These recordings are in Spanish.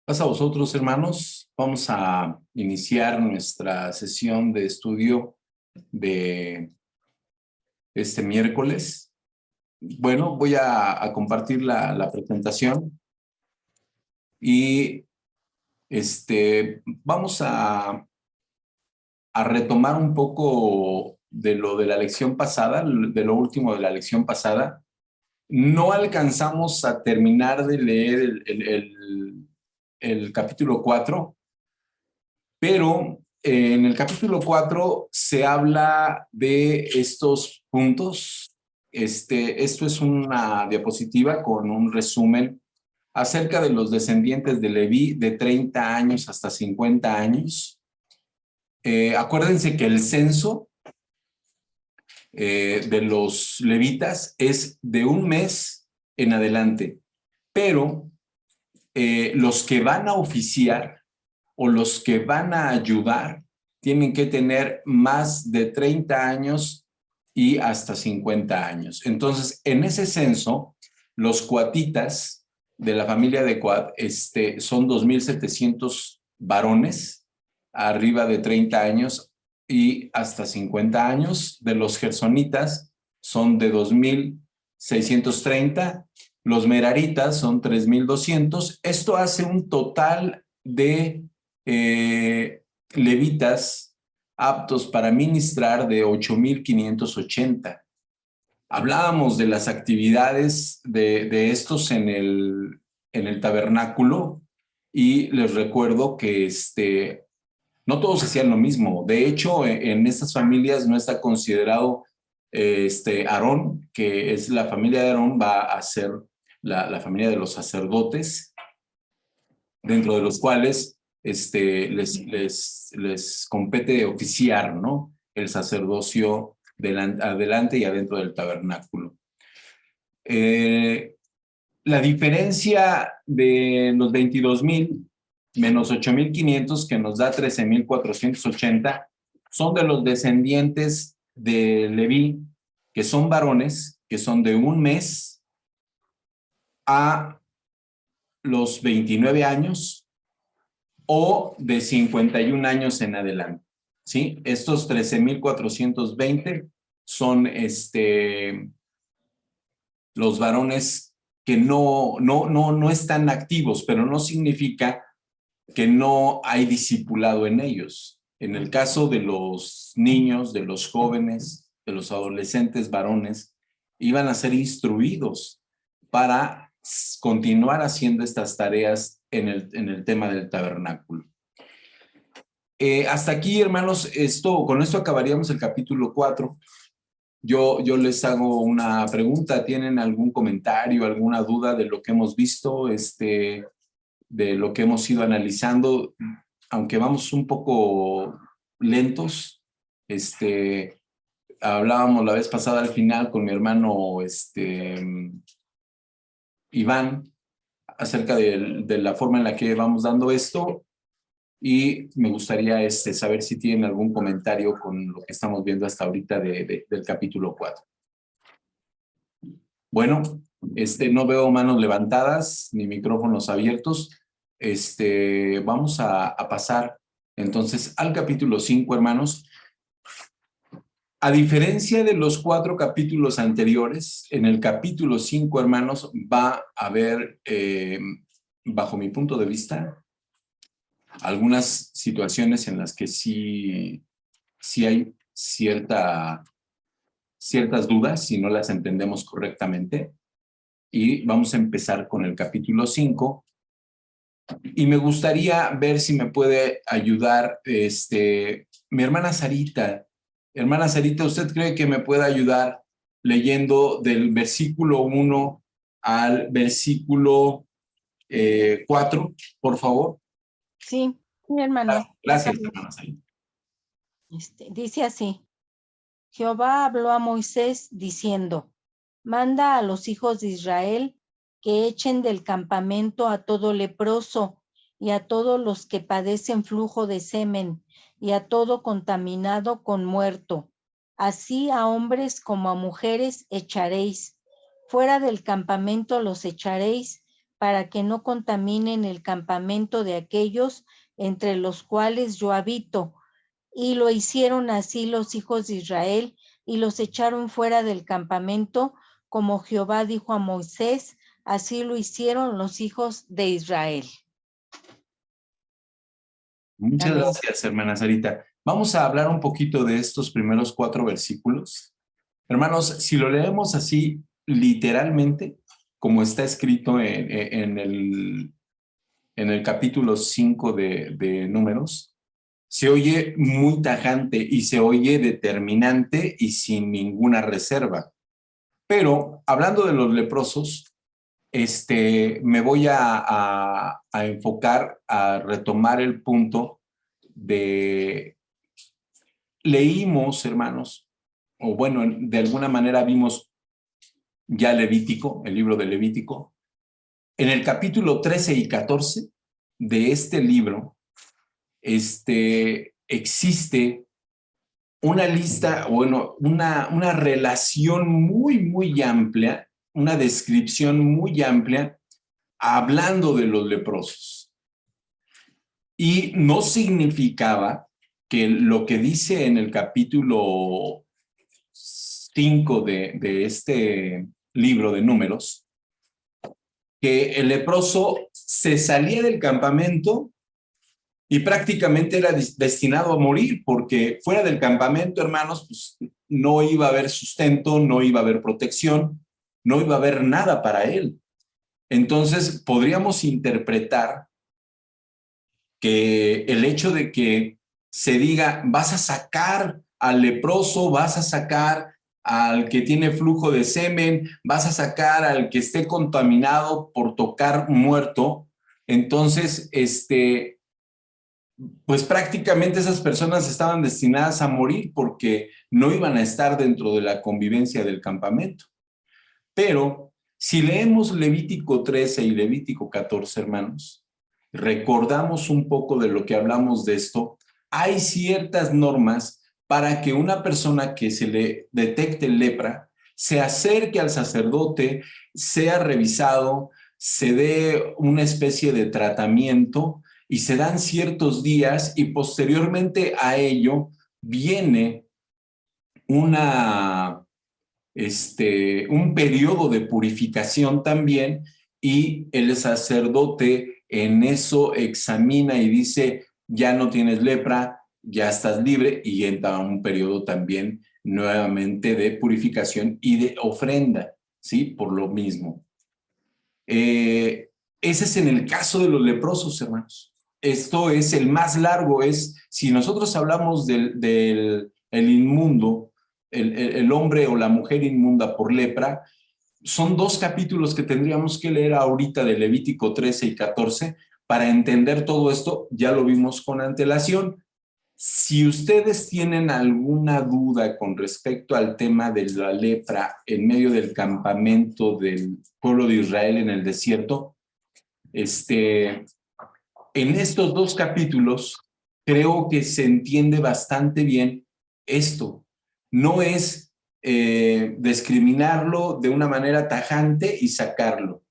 Pasa a vosotros, hermanos. Vamos a iniciar nuestra sesión de estudio de este miércoles. Bueno, voy a compartir la presentación y vamos a retomar un poco de lo de la lección pasada, de lo último de la lección pasada. No alcanzamos a terminar de leer el capítulo 4, pero en el capítulo 4 se habla de estos puntos. Esto es una diapositiva con un resumen acerca de los descendientes de Leví de 30 años hasta 50 años. Acuérdense que el censo de los levitas es de un mes en adelante, pero los que van a oficiar o los que van a ayudar tienen que tener más de 30 años y hasta 50 años. Entonces, en ese censo, los cuatitas de la familia de Cuat son 2,700 varones arriba de 30 años y hasta 50 años. De los gersonitas son de 2,630. Los meraritas son 3,200. Esto hace un total de levitas aptos para ministrar de 8,580. Hablábamos de las actividades de estos en el tabernáculo y les recuerdo que no todos hacían lo mismo. De hecho, en estas familias no está considerado Aarón, que es la familia de Aarón, va a ser la familia de los sacerdotes, dentro de los cuales les compete oficiar, ¿no?, el sacerdocio adelante y adentro del tabernáculo. La diferencia de los 22,000 menos 8,500, que nos da 13,480, son de los descendientes de Leví, que son varones, que son de un mes a los 29 años o de 51 años en adelante, ¿sí? Estos 13,420 son los varones que no están activos, pero no significa que no hay discipulado en ellos. En el caso de los niños, de los jóvenes, de los adolescentes varones, iban a ser instruidos para continuar haciendo estas tareas en el tema del tabernáculo. Hasta aquí, hermanos, con esto acabaríamos el capítulo 4. Yo les hago una pregunta. ¿Tienen algún comentario, alguna duda de lo que hemos visto, de lo que hemos ido analizando? Aunque vamos un poco lentos, hablábamos la vez pasada al final con mi hermano Iván acerca de la forma en la que vamos dando esto, y me gustaría saber si tienen algún comentario con lo que estamos viendo hasta ahorita del capítulo 4. Bueno, no veo manos levantadas ni micrófonos abiertos. Vamos a pasar entonces al capítulo 5, hermanos. A diferencia de los 4 capítulos anteriores, en el capítulo 5, hermanos, va a haber, bajo mi punto de vista, algunas situaciones en las que sí hay ciertas dudas si no las entendemos correctamente. Y vamos a empezar con el capítulo 5. Y me gustaría ver si me puede ayudar mi hermana Sarita. Hermana Sarita, ¿usted cree que me puede ayudar leyendo del versículo 1 al versículo 4, por favor? Sí, mi hermano. Gracias, hermana Sarita. Dice así: Jehová habló a Moisés diciendo: manda a los hijos de Israel que echen del campamento a todo leproso y a todos los que padecen flujo de semen y a todo contaminado con muerto. Así a hombres como a mujeres echaréis. Fuera del campamento los echaréis, para que no contaminen el campamento de aquellos entre los cuales yo habito. Y lo hicieron así los hijos de Israel, y los echaron fuera del campamento, como Jehová dijo a Moisés, así lo hicieron los hijos de Israel. Muchas Amén. gracias, hermana Sarita. Vamos a hablar un poquito de estos primeros 4 versículos. Hermanos, si lo leemos así literalmente, como está escrito en el capítulo 5 de Números, se oye muy tajante y se oye determinante y sin ninguna reserva. Pero hablando de los leprosos, me voy a enfocar, a retomar el punto de, leímos, hermanos, o bueno, de alguna manera vimos ya Levítico, el libro de Levítico. En el capítulo 13 y 14 de este libro, existe una lista, bueno, una relación muy amplia, una descripción muy amplia, hablando de los leprosos. Y no significaba que lo que dice en el capítulo 5 de este libro de Números, que el leproso se salía del campamento y prácticamente era destinado a morir, porque fuera del campamento, hermanos, pues no iba a haber sustento, no iba a haber protección, no iba a haber nada para él. Entonces, podríamos interpretar que el hecho de que se diga, vas a sacar al leproso, vas a sacar al que tiene flujo de semen, vas a sacar al que esté contaminado por tocar muerto, entonces, pues prácticamente esas personas estaban destinadas a morir porque no iban a estar dentro de la convivencia del campamento. Pero si leemos Levítico 13 y Levítico 14, hermanos, recordamos un poco de lo que hablamos de esto, hay ciertas normas para que una persona que se le detecte lepra se acerque al sacerdote, sea revisado, se dé una especie de tratamiento y se dan ciertos días y posteriormente a ello viene un periodo de purificación también y el sacerdote en eso examina y dice, ya no tienes lepra, ya estás libre y entra un periodo también nuevamente de purificación y de ofrenda, ¿sí? Por lo mismo. Ese es en el caso de los leprosos, hermanos. Esto es el más largo, si nosotros hablamos del inmundo, el hombre o la mujer inmunda por lepra, son 2 capítulos que tendríamos que leer ahorita de Levítico 13 y 14 para entender todo esto. Ya lo vimos con antelación. Si ustedes tienen alguna duda con respecto al tema de la lepra en medio del campamento del pueblo de Israel en el desierto, en estos 2 capítulos creo que se entiende bastante bien esto. No es discriminarlo de una manera tajante y sacarlo.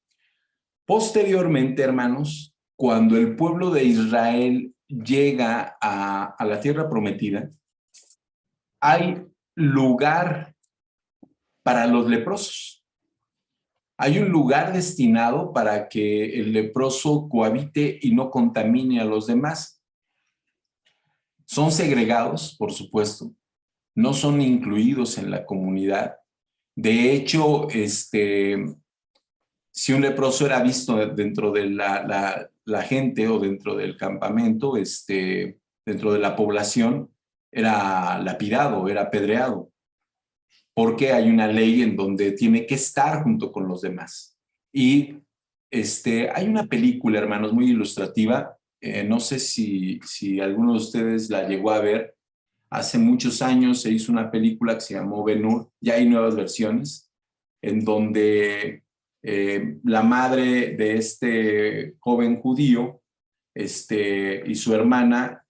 Posteriormente, hermanos, cuando el pueblo de Israel llega a la tierra prometida, hay lugar para los leprosos. Hay un lugar destinado para que el leproso cohabite y no contamine a los demás. Son segregados, por supuesto, no son incluidos en la comunidad. De hecho, si un leproso era visto dentro de la gente o dentro del campamento, dentro de la población, era lapidado, era apedreado, porque hay una ley en donde tiene que estar junto con los demás. Y hay una película, hermanos, muy ilustrativa, no sé si alguno de ustedes la llegó a ver. Hace muchos años se hizo una película que se llamó Ben-Hur, ya hay nuevas versiones, en donde la madre de este joven judío y su hermana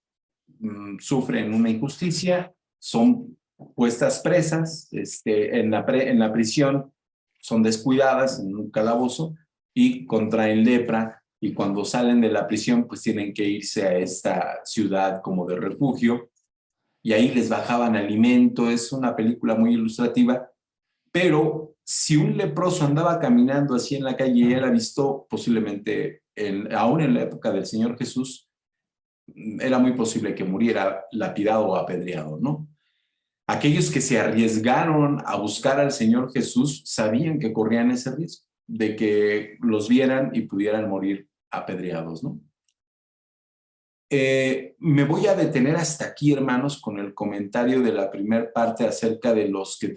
sufren una injusticia, son puestas presas en la prisión, son descuidadas en un calabozo y contraen lepra, y cuando salen de la prisión pues tienen que irse a esta ciudad como de refugio, y ahí les bajaban alimento. Es una película muy ilustrativa, pero si un leproso andaba caminando así en la calle y era visto, posiblemente, aún en la época del Señor Jesús, era muy posible que muriera lapidado o apedreado, ¿no? Aquellos que se arriesgaron a buscar al Señor Jesús sabían que corrían ese riesgo de que los vieran y pudieran morir apedreados, ¿no? Me voy a detener hasta aquí, hermanos, con el comentario de la primera parte acerca de los que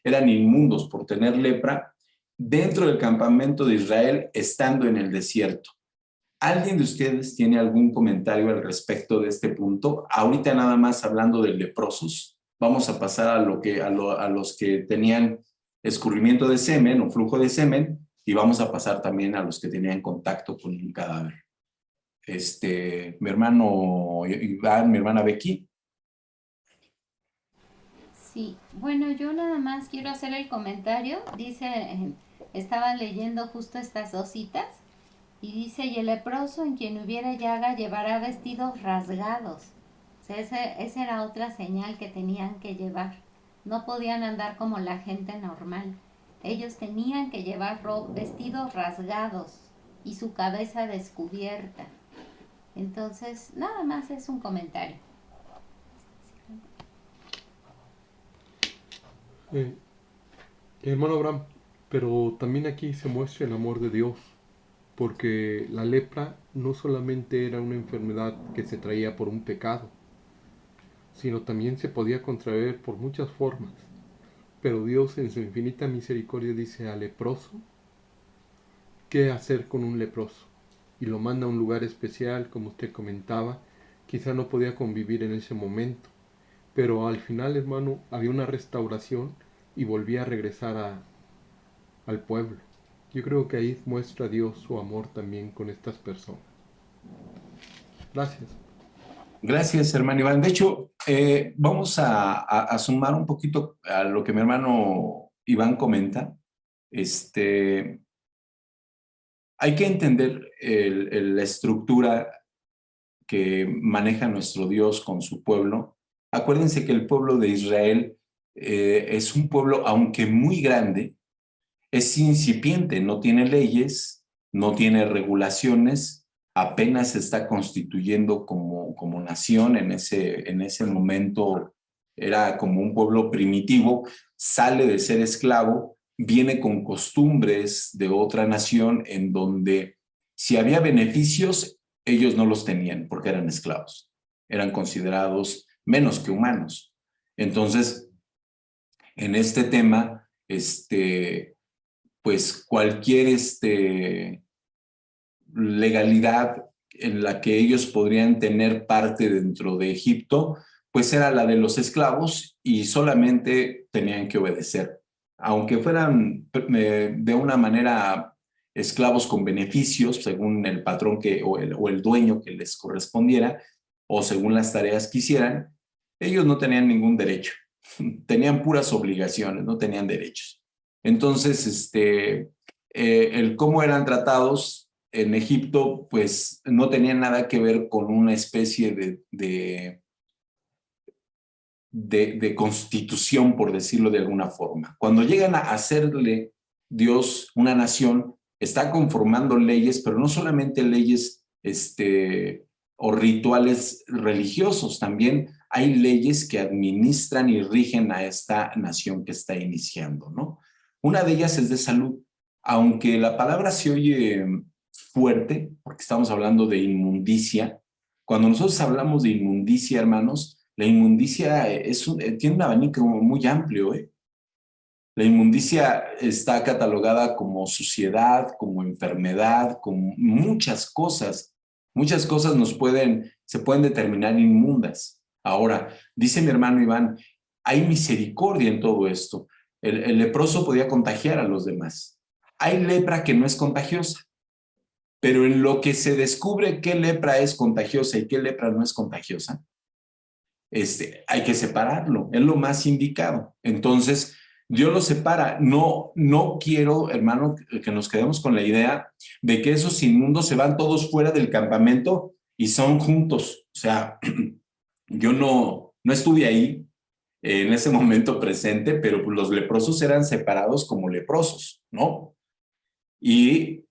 eran inmundos por tener lepra dentro del campamento de Israel, estando en el desierto. ¿Alguien de ustedes tiene algún comentario al respecto de este punto? Ahorita nada más hablando de leprosos, vamos a pasar a los que tenían escurrimiento de semen o flujo de semen, y vamos a pasar también a los que tenían contacto con un cadáver. Mi hermano Iván, mi hermana Becky. Sí, bueno, yo nada más quiero hacer el comentario. Dice, estaba leyendo justo estas dos citas y dice, y el leproso en quien hubiera llaga llevará vestidos rasgados. O sea, esa era otra señal que tenían que llevar. No podían andar como la gente normal. Ellos tenían que llevar vestidos rasgados y su cabeza descubierta. Entonces, nada más es un comentario. Hermano Abraham, pero también aquí se muestra el amor de Dios, porque la lepra no solamente era una enfermedad que se traía por un pecado, sino también se podía contraer por muchas formas. Pero Dios en su infinita misericordia dice al leproso qué hacer con un leproso, y lo manda a un lugar especial, como usted comentaba. Quizá no podía convivir en ese momento, pero al final, hermano, había una restauración y volvía a regresar al pueblo. Yo creo que ahí muestra Dios su amor también con estas personas. Gracias. Gracias, hermano Iván. De hecho, vamos a sumar un poquito a lo que mi hermano Iván comenta. Hay que entender la estructura que maneja nuestro Dios con su pueblo. Acuérdense que el pueblo de Israel es un pueblo, aunque muy grande, es incipiente, no tiene leyes, no tiene regulaciones, apenas se está constituyendo como nación. En ese momento era como un pueblo primitivo, sale de ser esclavo, viene con costumbres de otra nación en donde si había beneficios, ellos no los tenían porque eran esclavos, eran considerados menos que humanos. Entonces, en este tema, pues cualquier legalidad en la que ellos podrían tener parte dentro de Egipto, pues era la de los esclavos y solamente tenían que obedecer. Aunque fueran de una manera esclavos con beneficios, según el patrón o el dueño que les correspondiera, o según las tareas que hicieran, ellos no tenían ningún derecho. Tenían puras obligaciones, no tenían derechos. Entonces, el cómo eran tratados en Egipto, pues no tenía nada que ver con una especie de constitución, por decirlo de alguna forma. Cuando llegan a hacerle Dios una nación, está conformando leyes, pero no solamente leyes o rituales religiosos, también hay leyes que administran y rigen a esta nación que está iniciando, ¿no? Una de ellas es de salud. Aunque la palabra se oye fuerte, porque estamos hablando de inmundicia, cuando nosotros hablamos de inmundicia, hermanos, la inmundicia tiene un abanico muy amplio, ¿eh? La inmundicia está catalogada como suciedad, como enfermedad, como muchas cosas. Muchas cosas se pueden determinar inmundas. Ahora, dice mi hermano Iván, hay misericordia en todo esto. El leproso podía contagiar a los demás. Hay lepra que no es contagiosa, pero en lo que se descubre qué lepra es contagiosa y qué lepra no es contagiosa, hay que separarlo, es lo más indicado. Entonces, Dios los separa. No quiero, hermano, que nos quedemos con la idea de que esos inmundos se van todos fuera del campamento y son juntos. O sea, yo no estuve ahí en ese momento presente, pero los leprosos eran separados como leprosos, ¿no? Y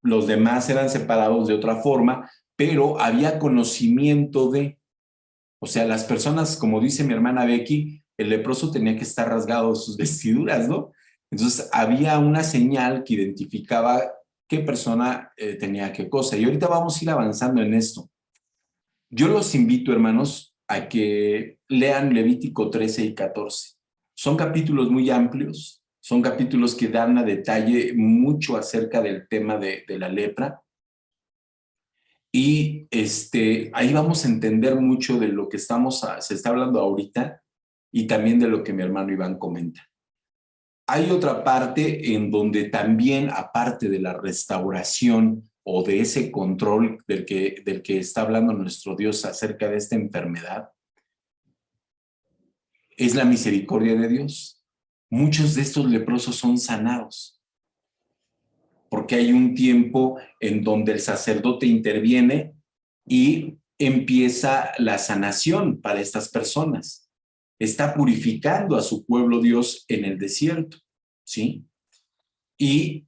los demás eran separados de otra forma, pero había conocimiento de, o sea, las personas, como dice mi hermana Becky, el leproso tenía que estar rasgado de sus vestiduras, ¿no? Entonces había una señal que identificaba qué persona tenía qué cosa. Y ahorita vamos a ir avanzando en esto. Yo los invito, hermanos, a que lean Levítico 13 y 14. Son capítulos muy amplios, son capítulos que dan a detalle mucho acerca del tema de la lepra. Y ahí vamos a entender mucho de lo que se está hablando ahorita y también de lo que mi hermano Iván comenta. Hay otra parte en donde también, aparte de la restauración o de ese control del que está hablando nuestro Dios acerca de esta enfermedad, es la misericordia de Dios. Muchos de estos leprosos son sanados, porque hay un tiempo en donde el sacerdote interviene y empieza la sanación para estas personas. Está purificando a su pueblo Dios en el desierto, ¿sí? Y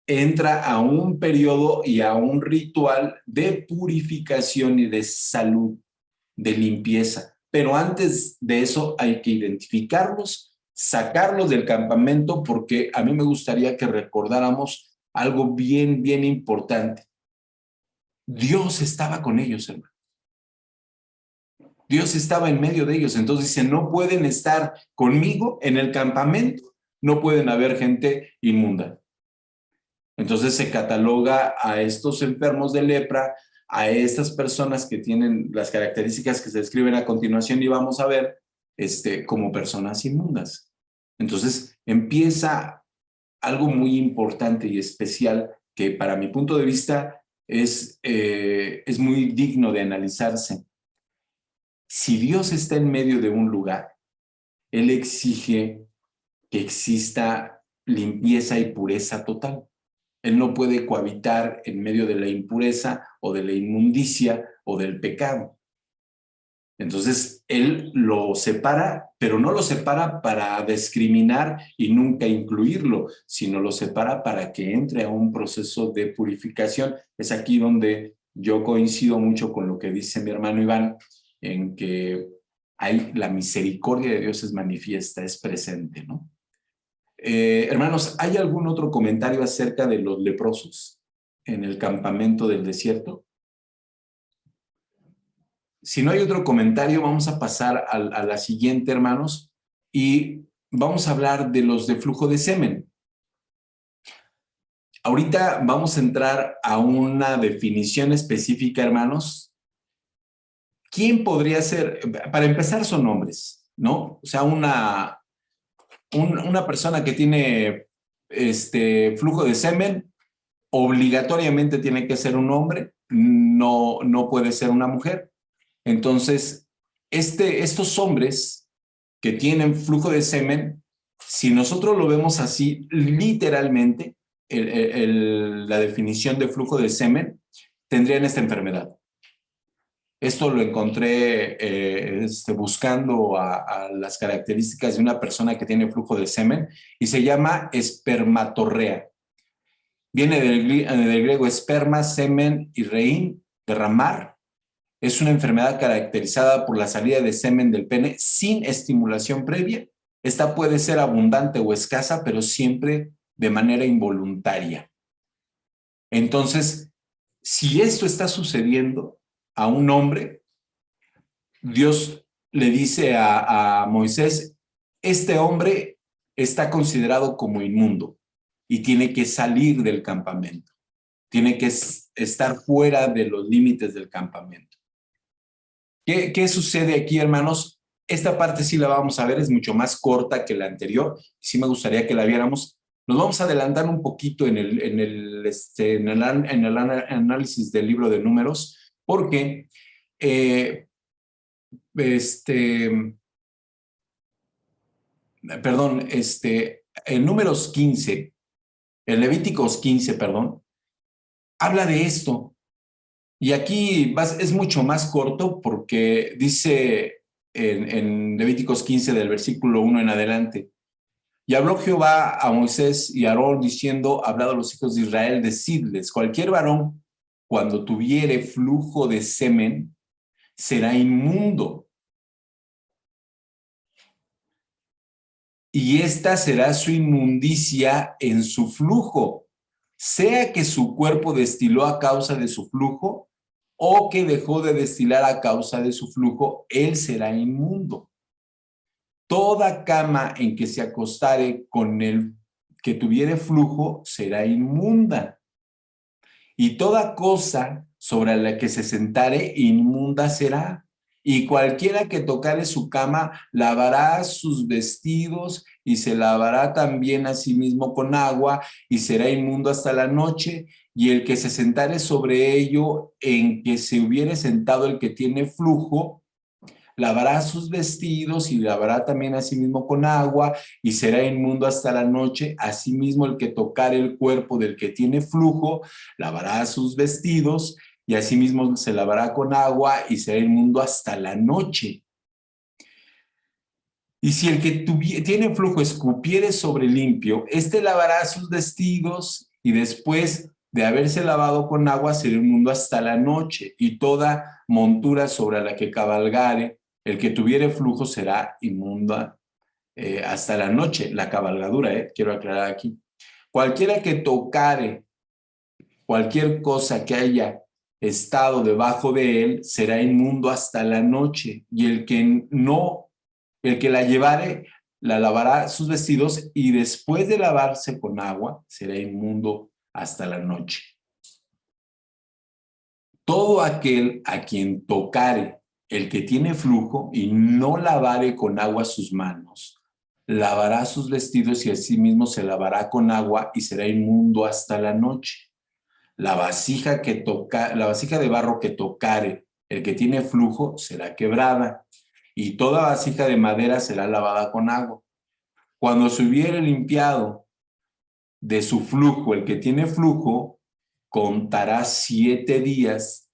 entra a un periodo y a un ritual de purificación y de salud, de limpieza. Pero antes de eso hay que identificarlos, sacarlos del campamento, porque a mí me gustaría que recordáramos algo bien, bien importante. Dios estaba con ellos, hermano. Dios estaba en medio de ellos. Entonces dice, no pueden estar conmigo en el campamento, no pueden haber gente inmunda. Entonces se cataloga a estos enfermos de lepra, a estas personas que tienen las características que se describen a continuación y vamos a ver como personas inmundas. Entonces empieza algo muy importante y especial que para mi punto de vista es muy digno de analizarse. Si Dios está en medio de un lugar, Él exige que exista limpieza y pureza total. Él no puede cohabitar en medio de la impureza o de la inmundicia o del pecado. Entonces, Él lo separa, pero no lo separa para discriminar y nunca incluirlo, sino lo separa para que entre a un proceso de purificación. Es aquí donde yo coincido mucho con lo que dice mi hermano Iván, en que la misericordia de Dios es manifiesta, es presente, ¿no? Hermanos, ¿hay algún otro comentario acerca de los leprosos en el campamento del desierto? Si no hay otro comentario, vamos a pasar a la siguiente, hermanos, y vamos a hablar de los de flujo de semen. Ahorita vamos a entrar a una definición específica, hermanos. ¿Quién podría ser? Para empezar, son hombres, ¿no? O sea, una persona que tiene flujo de semen obligatoriamente tiene que ser un hombre, no puede ser una mujer. Entonces, estos hombres que tienen flujo de semen, si nosotros lo vemos así, literalmente, la definición de flujo de semen, tendrían esta enfermedad. Esto lo encontré buscando a las características de una persona que tiene flujo de semen y se llama espermatorrea. Viene del griego esperma, semen y reín, derramar. Es una enfermedad caracterizada por la salida de semen del pene sin estimulación previa. Esta puede ser abundante o escasa, pero siempre de manera involuntaria. Entonces, si esto está sucediendo a un hombre, Dios le dice a Moisés, este hombre está considerado como inmundo y tiene que salir del campamento. Tiene que estar fuera de los límites del campamento. ¿Qué sucede aquí, hermanos? Esta parte sí la vamos a ver, es mucho más corta que la anterior. Sí me gustaría que la viéramos. Nos vamos a adelantar un poquito en el análisis del libro de Números, porque perdón, en Números 15, en Levíticos 15, perdón, habla de esto. Y aquí es mucho más corto porque dice en Levíticos 15 del versículo 1 en adelante: y habló Jehová a Moisés y a Aarón diciendo, hablad a los hijos de Israel, decidles, cualquier varón cuando tuviere flujo de semen será inmundo. Y esta será su inmundicia en su flujo, sea que su cuerpo destiló a causa de su flujo o que dejó de destilar a causa de su flujo, él será inmundo. Toda cama en que se acostare con el que tuviere flujo será inmunda. Y toda cosa sobre la que se sentare inmunda será. Y cualquiera que tocare su cama lavará sus vestidos y se lavará también a sí mismo con agua y será inmundo hasta la noche. Y el que se sentare sobre ello en que se hubiere sentado el que tiene flujo, lavará sus vestidos y lavará también a sí mismo con agua y será inmundo hasta la noche. Asimismo, el que tocare el cuerpo del que tiene flujo, lavará sus vestidos y asimismo se lavará con agua y será inmundo hasta la noche. Y si el que tiene flujo escupiere sobre limpio, éste lavará sus vestidos y después de haberse lavado con agua será inmundo hasta la noche. Y toda montura sobre la que cabalgare, el que tuviere flujo será inmunda hasta la noche. La cabalgadura, quiero aclarar aquí. Cualquiera que tocare cualquier cosa que haya estado debajo de él será inmundo hasta la noche. Y el que la llevare, la lavará sus vestidos y después de lavarse con agua será inmundo hasta la noche. Todo aquel a quien tocare el que tiene flujo y no lavare con agua sus manos, lavará sus vestidos y asimismo se lavará con agua y será inmundo hasta la noche. La vasija de barro que tocare el que tiene flujo será quebrada y toda vasija de madera será lavada con agua. Cuando se hubiere limpiado de su flujo el que tiene flujo, contará 7 días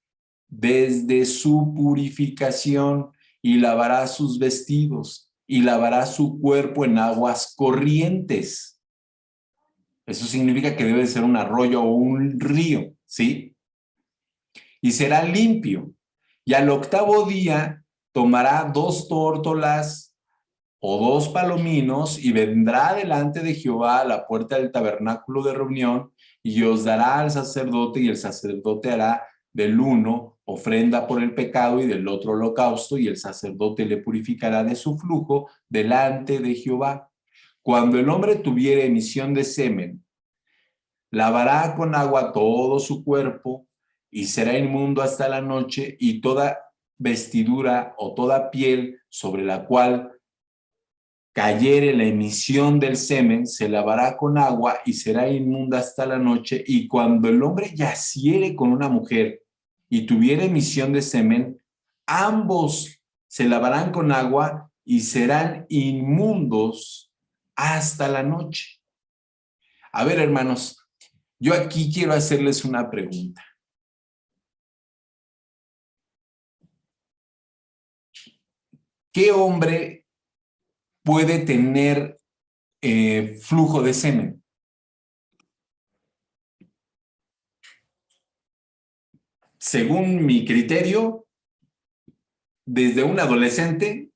desde su purificación y lavará sus vestidos y lavará su cuerpo en aguas corrientes. Eso significa que debe ser un arroyo o un río, ¿sí? Y será limpio. Y al 8º día tomará 2 tórtolas o 2 palominos y vendrá delante de Jehová a la puerta del tabernáculo de reunión y os dará al sacerdote y el sacerdote hará del uno ofrenda por el pecado y del otro holocausto y el sacerdote le purificará de su flujo delante de Jehová. Cuando el hombre tuviere emisión de semen, lavará con agua todo su cuerpo y será inmundo hasta la noche y toda vestidura o toda piel sobre la cual cayere la emisión del semen, se lavará con agua y será inmunda hasta la noche. Y cuando el hombre yaciere con una mujer y tuviera emisión de semen, ambos se lavarán con agua y serán inmundos hasta la noche. A ver, hermanos, yo aquí quiero hacerles una pregunta. ¿Qué hombre puede tener flujo de semen? Según mi criterio, desde un adolescente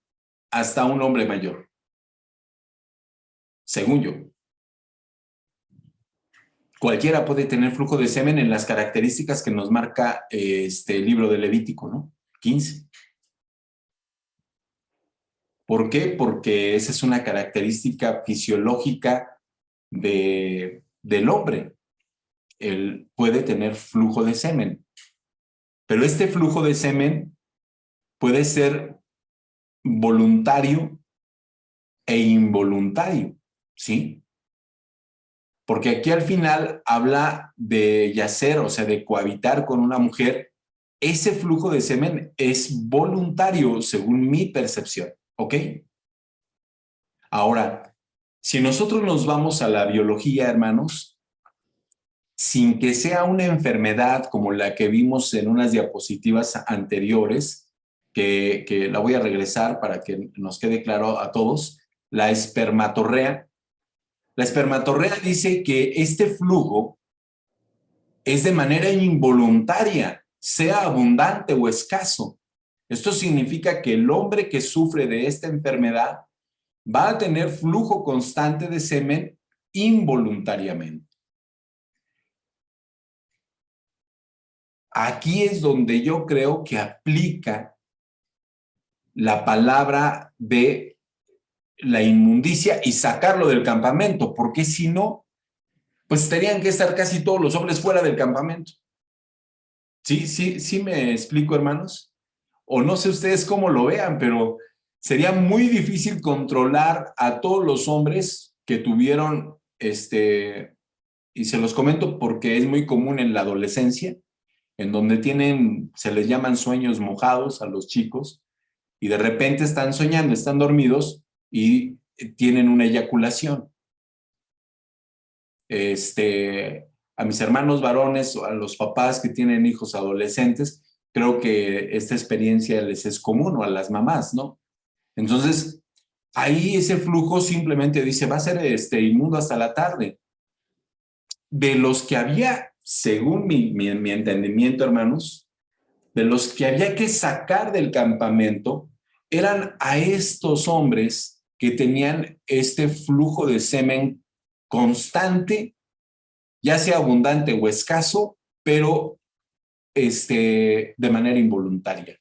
hasta un hombre mayor. Según yo. Cualquiera puede tener flujo de semen en las características que nos marca este libro de Levítico, ¿no? 15. ¿Por qué? Porque esa es una característica fisiológica del hombre. Él puede tener flujo de semen. Pero este flujo de semen puede ser voluntario e involuntario, ¿sí? Porque aquí al final habla de yacer, o sea, de cohabitar con una mujer. Ese flujo de semen es voluntario, según mi percepción, ¿ok? Ahora, si nosotros nos vamos a la biología, hermanos, sin que sea una enfermedad como la que vimos en unas diapositivas anteriores, que la voy a regresar para que nos quede claro a todos, la espermatorrea. La espermatorrea dice que este flujo es de manera involuntaria, sea abundante o escaso. Esto significa que el hombre que sufre de esta enfermedad va a tener flujo constante de semen involuntariamente. Aquí es donde yo creo que aplica la palabra de la inmundicia y sacarlo del campamento, porque si no, pues tendrían que estar casi todos los hombres fuera del campamento. Sí me explico, hermanos. O no sé ustedes cómo lo vean, pero sería muy difícil controlar a todos los hombres que tuvieron, y se los comento porque es muy común en la adolescencia, en donde se les llaman sueños mojados a los chicos, y de repente están soñando, están dormidos y tienen una eyaculación. A mis hermanos varones o a los papás que tienen hijos adolescentes, creo que esta experiencia les es común, o a las mamás, ¿no? Entonces, ahí ese flujo simplemente dice, va a ser inmundo hasta la tarde. De los que había, según mi entendimiento, hermanos, de los que había que sacar del campamento, eran a estos hombres que tenían este flujo de semen constante, ya sea abundante o escaso, pero de manera involuntaria.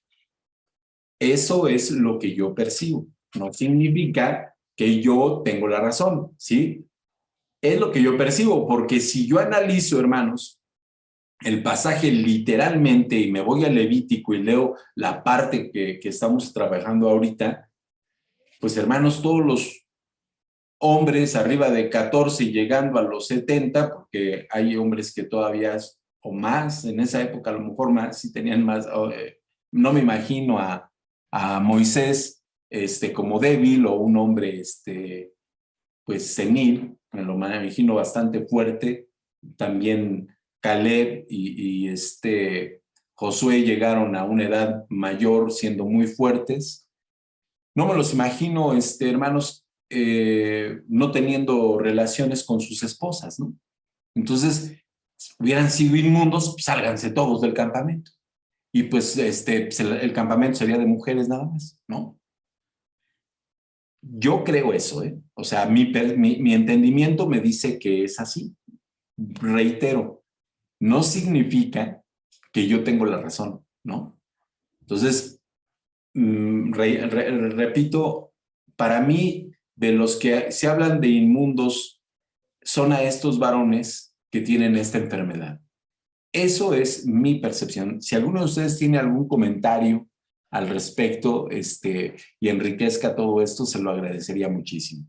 Eso es lo que yo percibo. No significa que yo tengo la razón, ¿sí? Es lo que yo percibo, porque si yo analizo, hermanos, el pasaje literalmente, y me voy a Levítico y leo la parte que estamos trabajando ahorita, pues hermanos, todos los hombres arriba de 14 y llegando a los 70, porque hay hombres que todavía, o más, en esa época a lo mejor más, si tenían más, no me imagino a Moisés como débil, o un hombre pues senil, me lo imagino bastante fuerte. También Caleb y Josué llegaron a una edad mayor siendo muy fuertes. No me los imagino, hermanos, no teniendo relaciones con sus esposas, ¿no? Entonces, hubieran sido inmundos, pues, sálganse todos del campamento. Y pues el campamento sería de mujeres nada más, ¿no? Yo creo eso, ¿eh? O sea, mi entendimiento me dice que es así. Reitero, no significa que yo tengo la razón, ¿no? Entonces, repito, para mí, de los que se hablan de inmundos, son a estos varones que tienen esta enfermedad. Eso es mi percepción. Si alguno de ustedes tiene algún comentario al respecto, y enriquezca todo esto, se lo agradecería muchísimo.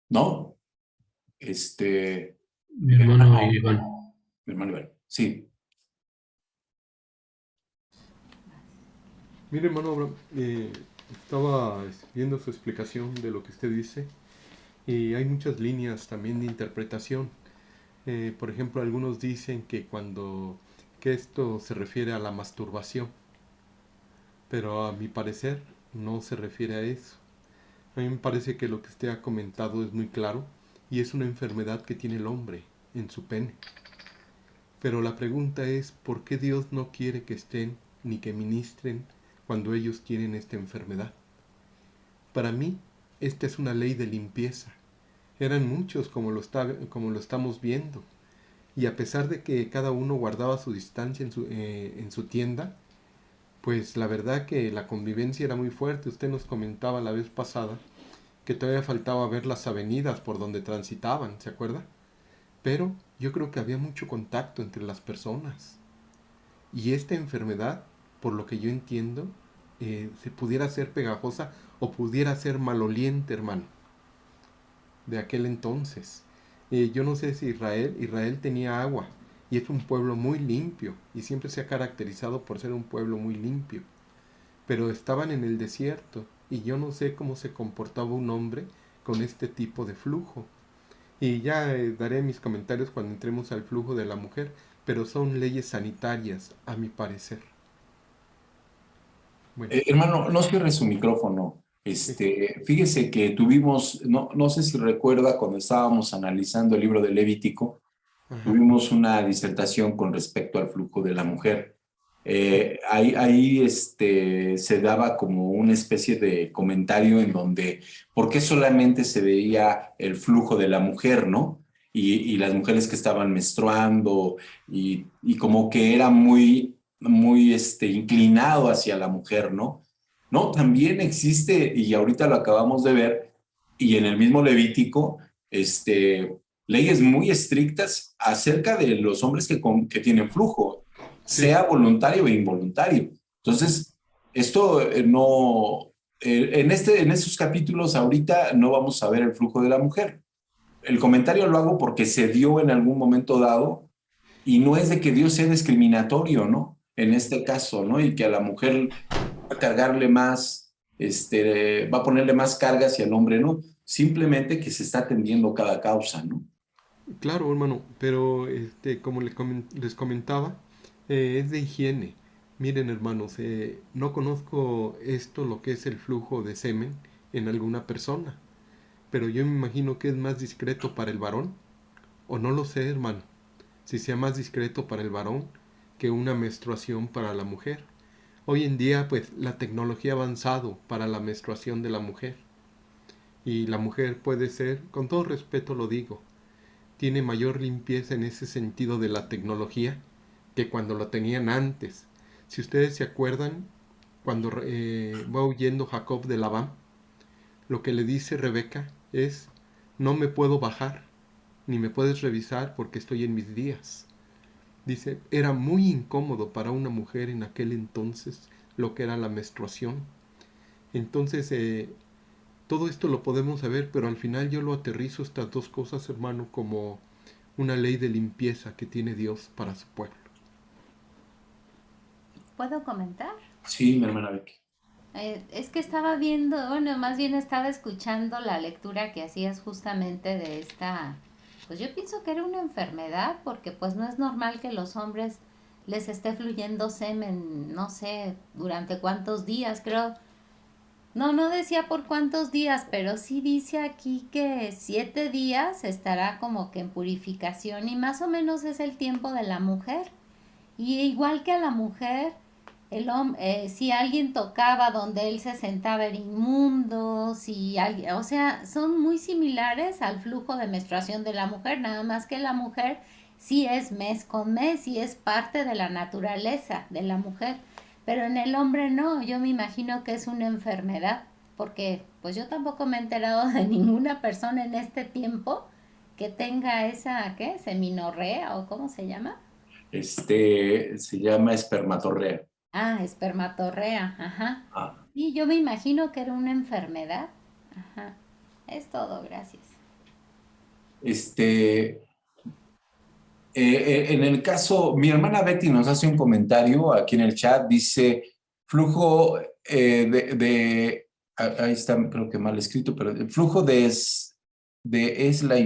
¿No? Mi hermano Iván. Mi hermano Iván, sí. Mire, hermano Abraham, estaba viendo su explicación de lo que usted dice, y hay muchas líneas también de interpretación. Por ejemplo, algunos dicen que esto se refiere a la masturbación, pero a mi parecer no se refiere a eso. A mí me parece que lo que usted ha comentado es muy claro, y es una enfermedad que tiene el hombre en su pene. Pero la pregunta es, ¿por qué Dios no quiere que estén ni que ministren cuando ellos tienen esta enfermedad? Para mí, esta es una ley de limpieza. Eran muchos como lo estamos viendo. Y a pesar de que cada uno guardaba su distancia en su tienda, pues la verdad que la convivencia era muy fuerte. Usted nos comentaba la vez pasada que todavía faltaba ver las avenidas por donde transitaban, ¿se acuerda? Pero yo creo que había mucho contacto entre las personas. Y esta enfermedad, por lo que yo entiendo, se pudiera ser pegajosa o pudiera ser maloliente, hermano, de aquel entonces. Yo no sé si Israel tenía agua y es un pueblo muy limpio y siempre se ha caracterizado por ser un pueblo muy limpio, pero estaban en el desierto y yo no sé cómo se comportaba un hombre con este tipo de flujo. Y ya daré mis comentarios cuando entremos al flujo de la mujer, pero son leyes sanitarias, a mi parecer. Bueno, Hermano, no cierre su micrófono. sí. Fíjese que tuvimos, no sé si recuerda cuando estábamos analizando el libro de Levítico, Ajá. tuvimos una disertación con respecto al flujo de la mujer. Ahí se daba como una especie de comentario en donde, ¿por qué solamente se veía el flujo de la mujer, no? Y las mujeres que estaban menstruando y como que era muy inclinado hacia la mujer, ¿no? No, también existe, y ahorita lo acabamos de ver, y en el mismo Levítico, leyes muy estrictas acerca de los hombres que tienen flujo, Sí, sea voluntario o involuntario. Entonces, esto no, en estos capítulos ahorita no vamos a ver el flujo de la mujer. El comentario lo hago porque se dio en algún momento dado y no es de que Dios sea discriminatorio, ¿no? En este caso, ¿no? Y que a la mujer va a cargarle más, va a ponerle más cargas y al hombre no. Simplemente que se está atendiendo cada causa, ¿no? claro, hermano, pero como les comentaba, es de higiene. Miren, hermanos, no conozco esto, lo que es el flujo de semen en alguna persona, pero yo me imagino que es más discreto para el varón, o no lo sé, hermano, si sea más discreto para el varón que una menstruación para la mujer. Hoy en día, pues, la tecnología ha avanzado para la menstruación de la mujer, y la mujer puede ser, con todo respeto lo digo, tiene mayor limpieza en ese sentido de la tecnología que cuando lo tenían antes. Si ustedes se acuerdan, cuando va huyendo Jacob de Labán, lo que le dice Rebeca es, no me puedo bajar, ni me puedes revisar porque estoy en mis días. Dice, era muy incómodo para una mujer en aquel entonces lo que era la menstruación. Entonces, todo esto lo podemos saber, pero al final yo lo aterrizo estas dos cosas, hermano, como una ley de limpieza que tiene Dios para su pueblo. ¿Puedo comentar? Sí, mi hermana Becky. Es que estaba viendo, bueno, más bien estaba escuchando la lectura que hacías justamente de esta, pues yo pienso que era una enfermedad, porque pues no es normal que los hombres les esté fluyendo semen, no sé, durante cuántos días, creo. No decía por cuántos días, pero sí dice aquí que 7 días estará como que en purificación y más o menos es el tiempo de la mujer. Y igual que a la mujer, si alguien tocaba donde él se sentaba era inmundo, si alguien, o sea, son muy similares al flujo de menstruación de la mujer, nada más que la mujer sí es mes con mes y es parte de la naturaleza de la mujer, pero en el hombre no, yo me imagino que es una enfermedad, porque pues yo tampoco me he enterado de ninguna persona en este tiempo que tenga esa, ¿qué? Seminorrea o ¿cómo se llama? Se llama espermatorrea. Ah, espermatorrea, ajá. Ah, Y yo me imagino que era una enfermedad. Ajá. Es todo, gracias. este, en el caso, mi hermana Betty nos hace un comentario aquí en el chat, dice, flujo ahí está, creo que mal escrito, pero el flujo es la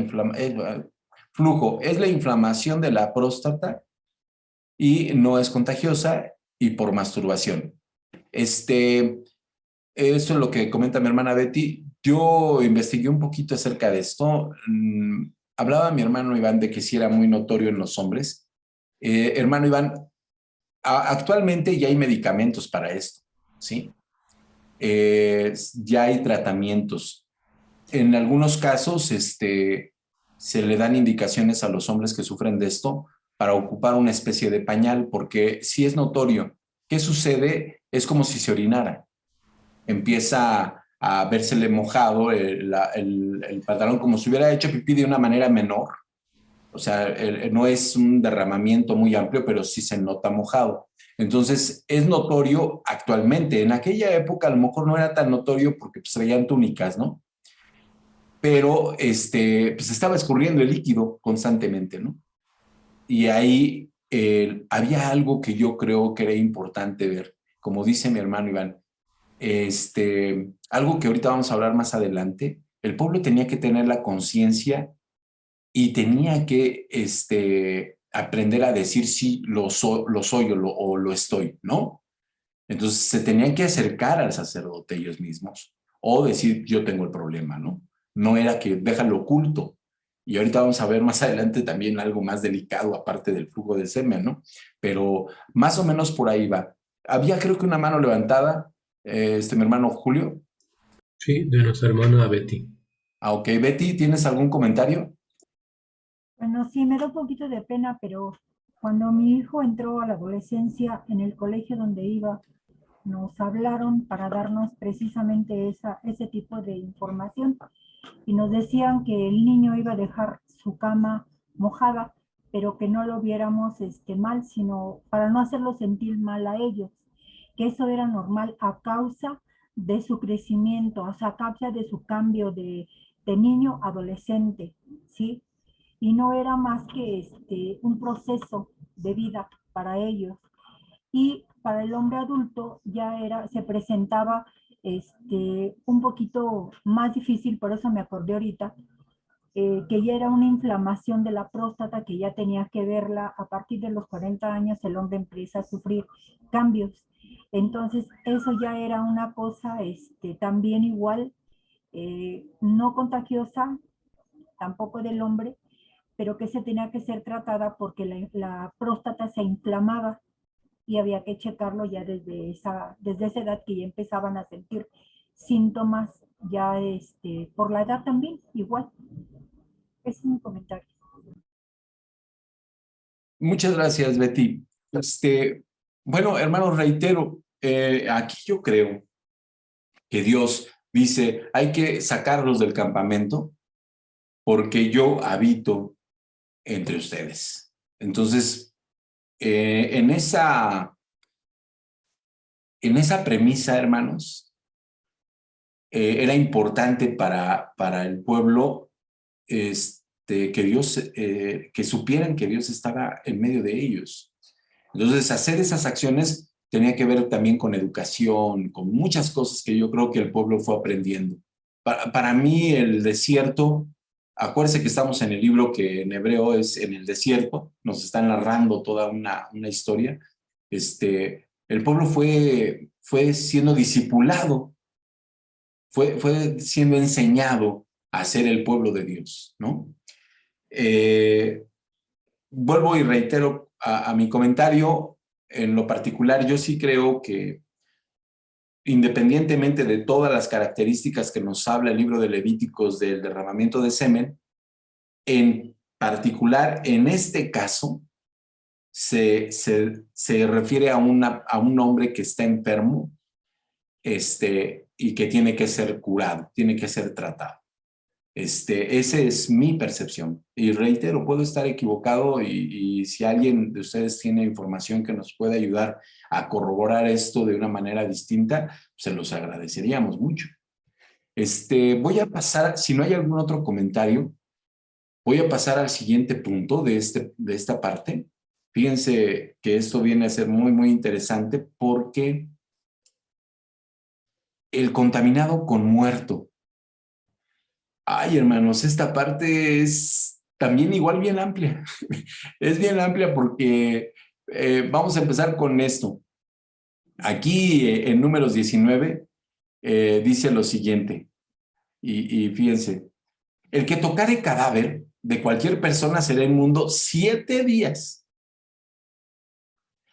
flujo es la inflamación de la próstata y no es contagiosa y por masturbación. Esto es lo que comenta mi hermana Betty. Yo investigué un poquito acerca de esto. Hablaba mi hermano Iván de que sí era muy notorio en los hombres. Hermano Iván, actualmente ya hay medicamentos para esto, ¿sí? Ya hay tratamientos. En algunos casos, se le dan indicaciones a los hombres que sufren de esto para ocupar una especie de pañal, porque sí es notorio. ¿Qué sucede? Es como si se orinara. Empieza a vérsele mojado el pantalón, como si hubiera hecho pipí de una manera menor. O sea, no es un derramamiento muy amplio, pero sí se nota mojado. Entonces, es notorio actualmente. En aquella época a lo mejor no era tan notorio porque pues, traían túnicas, ¿no? pero pues estaba escurriendo el líquido constantemente, ¿no? Y ahí había algo que yo creo que era importante ver, como dice mi hermano Iván, algo que ahorita vamos a hablar más adelante. El pueblo tenía que tener la conciencia y tenía que aprender a decir sí, lo soy o lo estoy, ¿no? Entonces se tenían que acercar al sacerdote ellos mismos o decir yo tengo el problema, ¿no? No era que déjalo oculto. Y ahorita vamos a ver más adelante también algo más delicado aparte del flujo de semen, ¿no? Pero más o menos por ahí va. Había creo que una mano levantada, mi hermano Julio. Sí, de nuestra hermana Betty. Ok, Betty, ¿tienes algún comentario? Bueno, sí, me da un poquito de pena, pero cuando mi hijo entró a la adolescencia en el colegio donde iba, nos hablaron para darnos precisamente ese tipo de información y nos decían que el niño iba a dejar su cama mojada, pero que no lo viéramos mal, sino para no hacerlo sentir mal a ellos, que eso era normal a causa de su crecimiento, o sea, a causa de su cambio de niño a adolescente, ¿sí? Y no era más que un proceso de vida para ellos. Y para el hombre adulto se presentaba un poquito más difícil, por eso me acordé ahorita, que ya era una inflamación de la próstata, que ya tenía que verla a partir de los 40 años, el hombre empieza a sufrir cambios. Entonces, eso ya era una cosa también igual, no contagiosa, tampoco del hombre, pero que se tenía que ser tratada porque la próstata se inflamaba y había que checarlo ya desde esa edad que ya empezaban a sentir síntomas, ya por la edad también, igual. Ese es mi comentario. Muchas gracias, Betty. Bueno, hermanos, reitero, aquí yo creo que Dios dice, hay que sacarlos del campamento porque yo habito entre ustedes. Entonces, en esa premisa, hermanos, era importante para el pueblo que Dios, que supieran que Dios estaba en medio de ellos. Entonces, hacer esas acciones tenía que ver también con educación, con muchas cosas que yo creo que el pueblo fue aprendiendo. Para mí, el desierto, acuérdense que estamos en el libro que en hebreo es en el desierto, nos está narrando toda una historia. El pueblo fue siendo discipulado, fue siendo enseñado a ser el pueblo de Dios, ¿no? Vuelvo y reitero a mi comentario, en lo particular, yo sí creo que independientemente de todas las características que nos habla el libro de Levíticos del derramamiento de semen, en particular, en este caso, se refiere a un hombre que está enfermo y que tiene que ser curado, tiene que ser tratado. Esa es mi percepción. Y reitero, puedo estar equivocado y si alguien de ustedes tiene información que nos pueda ayudar a corroborar esto de una manera distinta, se los agradeceríamos mucho. Voy a pasar, si no hay algún otro comentario, voy a pasar al siguiente punto de esta parte. Fíjense que esto viene a ser muy, muy interesante porque el contaminado con muerto. Ay, hermanos, esta parte es también igual bien amplia. Es bien amplia porque vamos a empezar con esto. Aquí en Números 19 dice lo siguiente, y fíjense, el que tocare cadáver de cualquier persona será inmundo 7 días.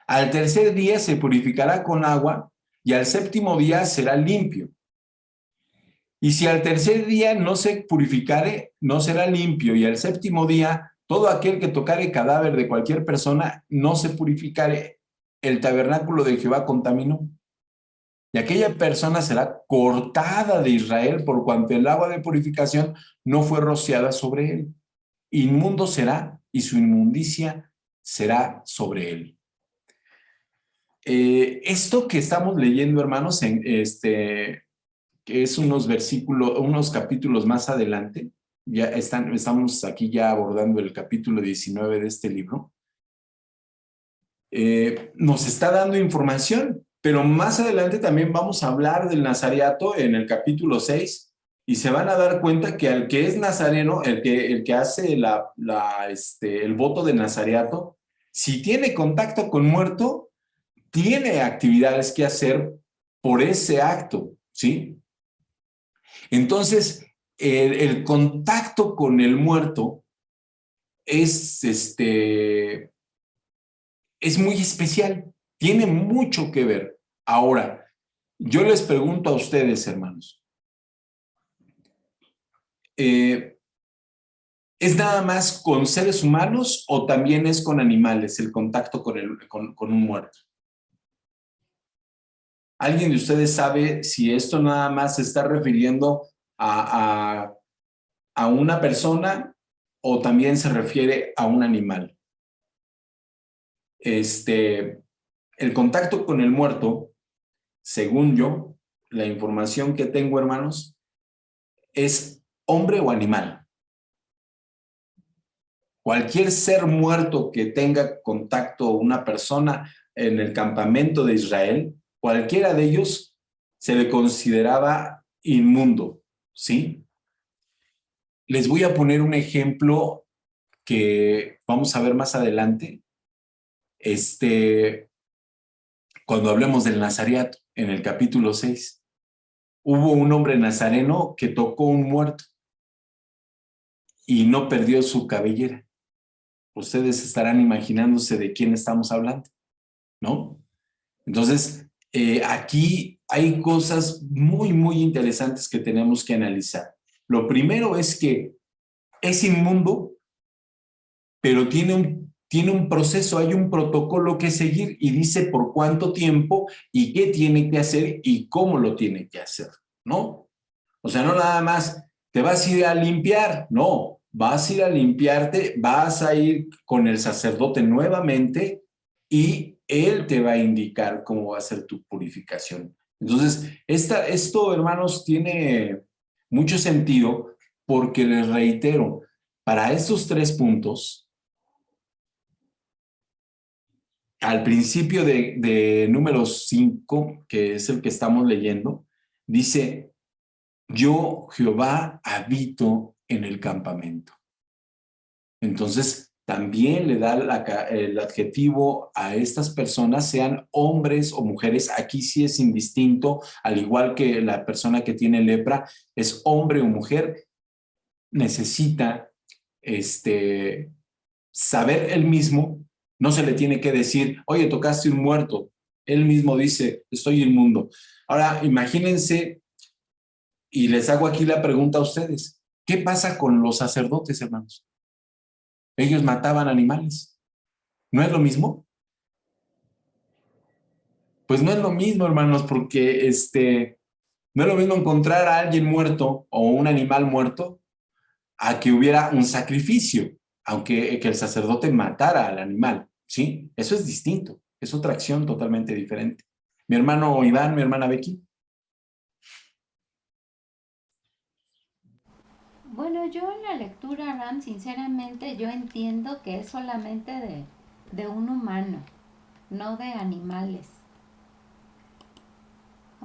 Al tercer día se purificará con agua y al séptimo día será limpio. Y si al tercer día no se purificare, no será limpio, y al séptimo día, todo aquel que tocare cadáver de cualquier persona no se purificare, el tabernáculo de Jehová contaminó. Y aquella persona será cortada de Israel por cuanto el agua de purificación no fue rociada sobre él. Inmundo será y su inmundicia será sobre él. Esto que estamos leyendo, hermanos, que es unos versículos, unos capítulos más adelante. Estamos aquí ya abordando el capítulo 19 de este libro. Nos está dando información, pero más adelante también vamos a hablar del nazareato en el capítulo 6 y se van a dar cuenta que al que es nazareno, el que hace el voto de nazareato, si tiene contacto con muerto, tiene actividades que hacer por ese acto, ¿sí? Entonces, el contacto con el muerto es muy especial, tiene mucho que ver. Ahora, yo les pregunto a ustedes, hermanos, ¿es nada más con seres humanos o también es con animales el contacto con un muerto? ¿Alguien de ustedes sabe si esto nada más se está refiriendo a una persona o también se refiere a un animal? El contacto con el muerto, según yo, la información que tengo, hermanos, es hombre o animal. Cualquier ser muerto que tenga contacto una persona en el campamento de Israel, cualquiera de ellos se le consideraba inmundo, ¿sí? Les voy a poner un ejemplo que vamos a ver más adelante. Cuando hablemos del nazareato, en el capítulo 6, hubo un hombre nazareno que tocó un muerto y no perdió su cabellera. Ustedes estarán imaginándose de quién estamos hablando, ¿no? Entonces, aquí hay cosas muy, muy interesantes que tenemos que analizar. Lo primero es que es inmundo, pero tiene un proceso, hay un protocolo que seguir y dice por cuánto tiempo y qué tiene que hacer y cómo lo tiene que hacer, ¿no? O sea, no nada más te vas a ir a limpiar, no, vas a ir a limpiarte, vas a ir con el sacerdote nuevamente y él te va a indicar cómo va a ser tu purificación. Entonces, esto, hermanos, tiene mucho sentido porque les reitero, para estos 3 puntos, al principio de número 5, que es el que estamos leyendo, dice, yo, Jehová, habito en el campamento. Entonces, también le da el adjetivo a estas personas, sean hombres o mujeres. Aquí sí es indistinto, al igual que la persona que tiene lepra, es hombre o mujer, necesita saber él mismo. No se le tiene que decir, oye, tocaste un muerto. Él mismo dice, estoy inmundo. Ahora, imagínense, y les hago aquí la pregunta a ustedes, ¿qué pasa con los sacerdotes, hermanos? Ellos mataban animales. ¿No es lo mismo? Pues no es lo mismo, hermanos, porque no es lo mismo encontrar a alguien muerto o un animal muerto a que hubiera un sacrificio, aunque que el sacerdote matara al animal, ¿sí? Eso es distinto, es otra acción totalmente diferente. Mi hermano Iván, mi hermana Becky. Bueno, yo en la lectura, Ram, sinceramente, yo entiendo que es solamente de un humano, no de animales.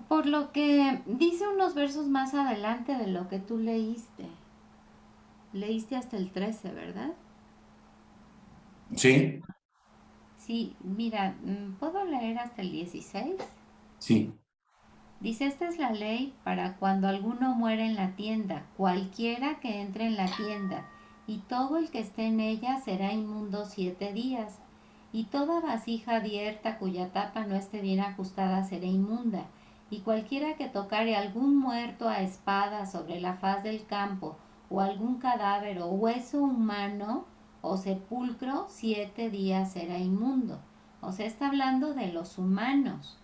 Por lo que dice unos versos más adelante de lo que tú leíste. Leíste hasta el 13, ¿verdad? Sí, Sí, mira, ¿puedo leer hasta el 16? sí. Dice, esta es la ley para cuando alguno muere en la tienda, cualquiera que entre en la tienda, y todo el que esté en ella será inmundo 7 días, y toda vasija abierta cuya tapa no esté bien ajustada será inmunda, y cualquiera que tocare algún muerto a espada sobre la faz del campo, o algún cadáver o hueso humano o sepulcro, 7 días será inmundo. O sea, está hablando de los humanos,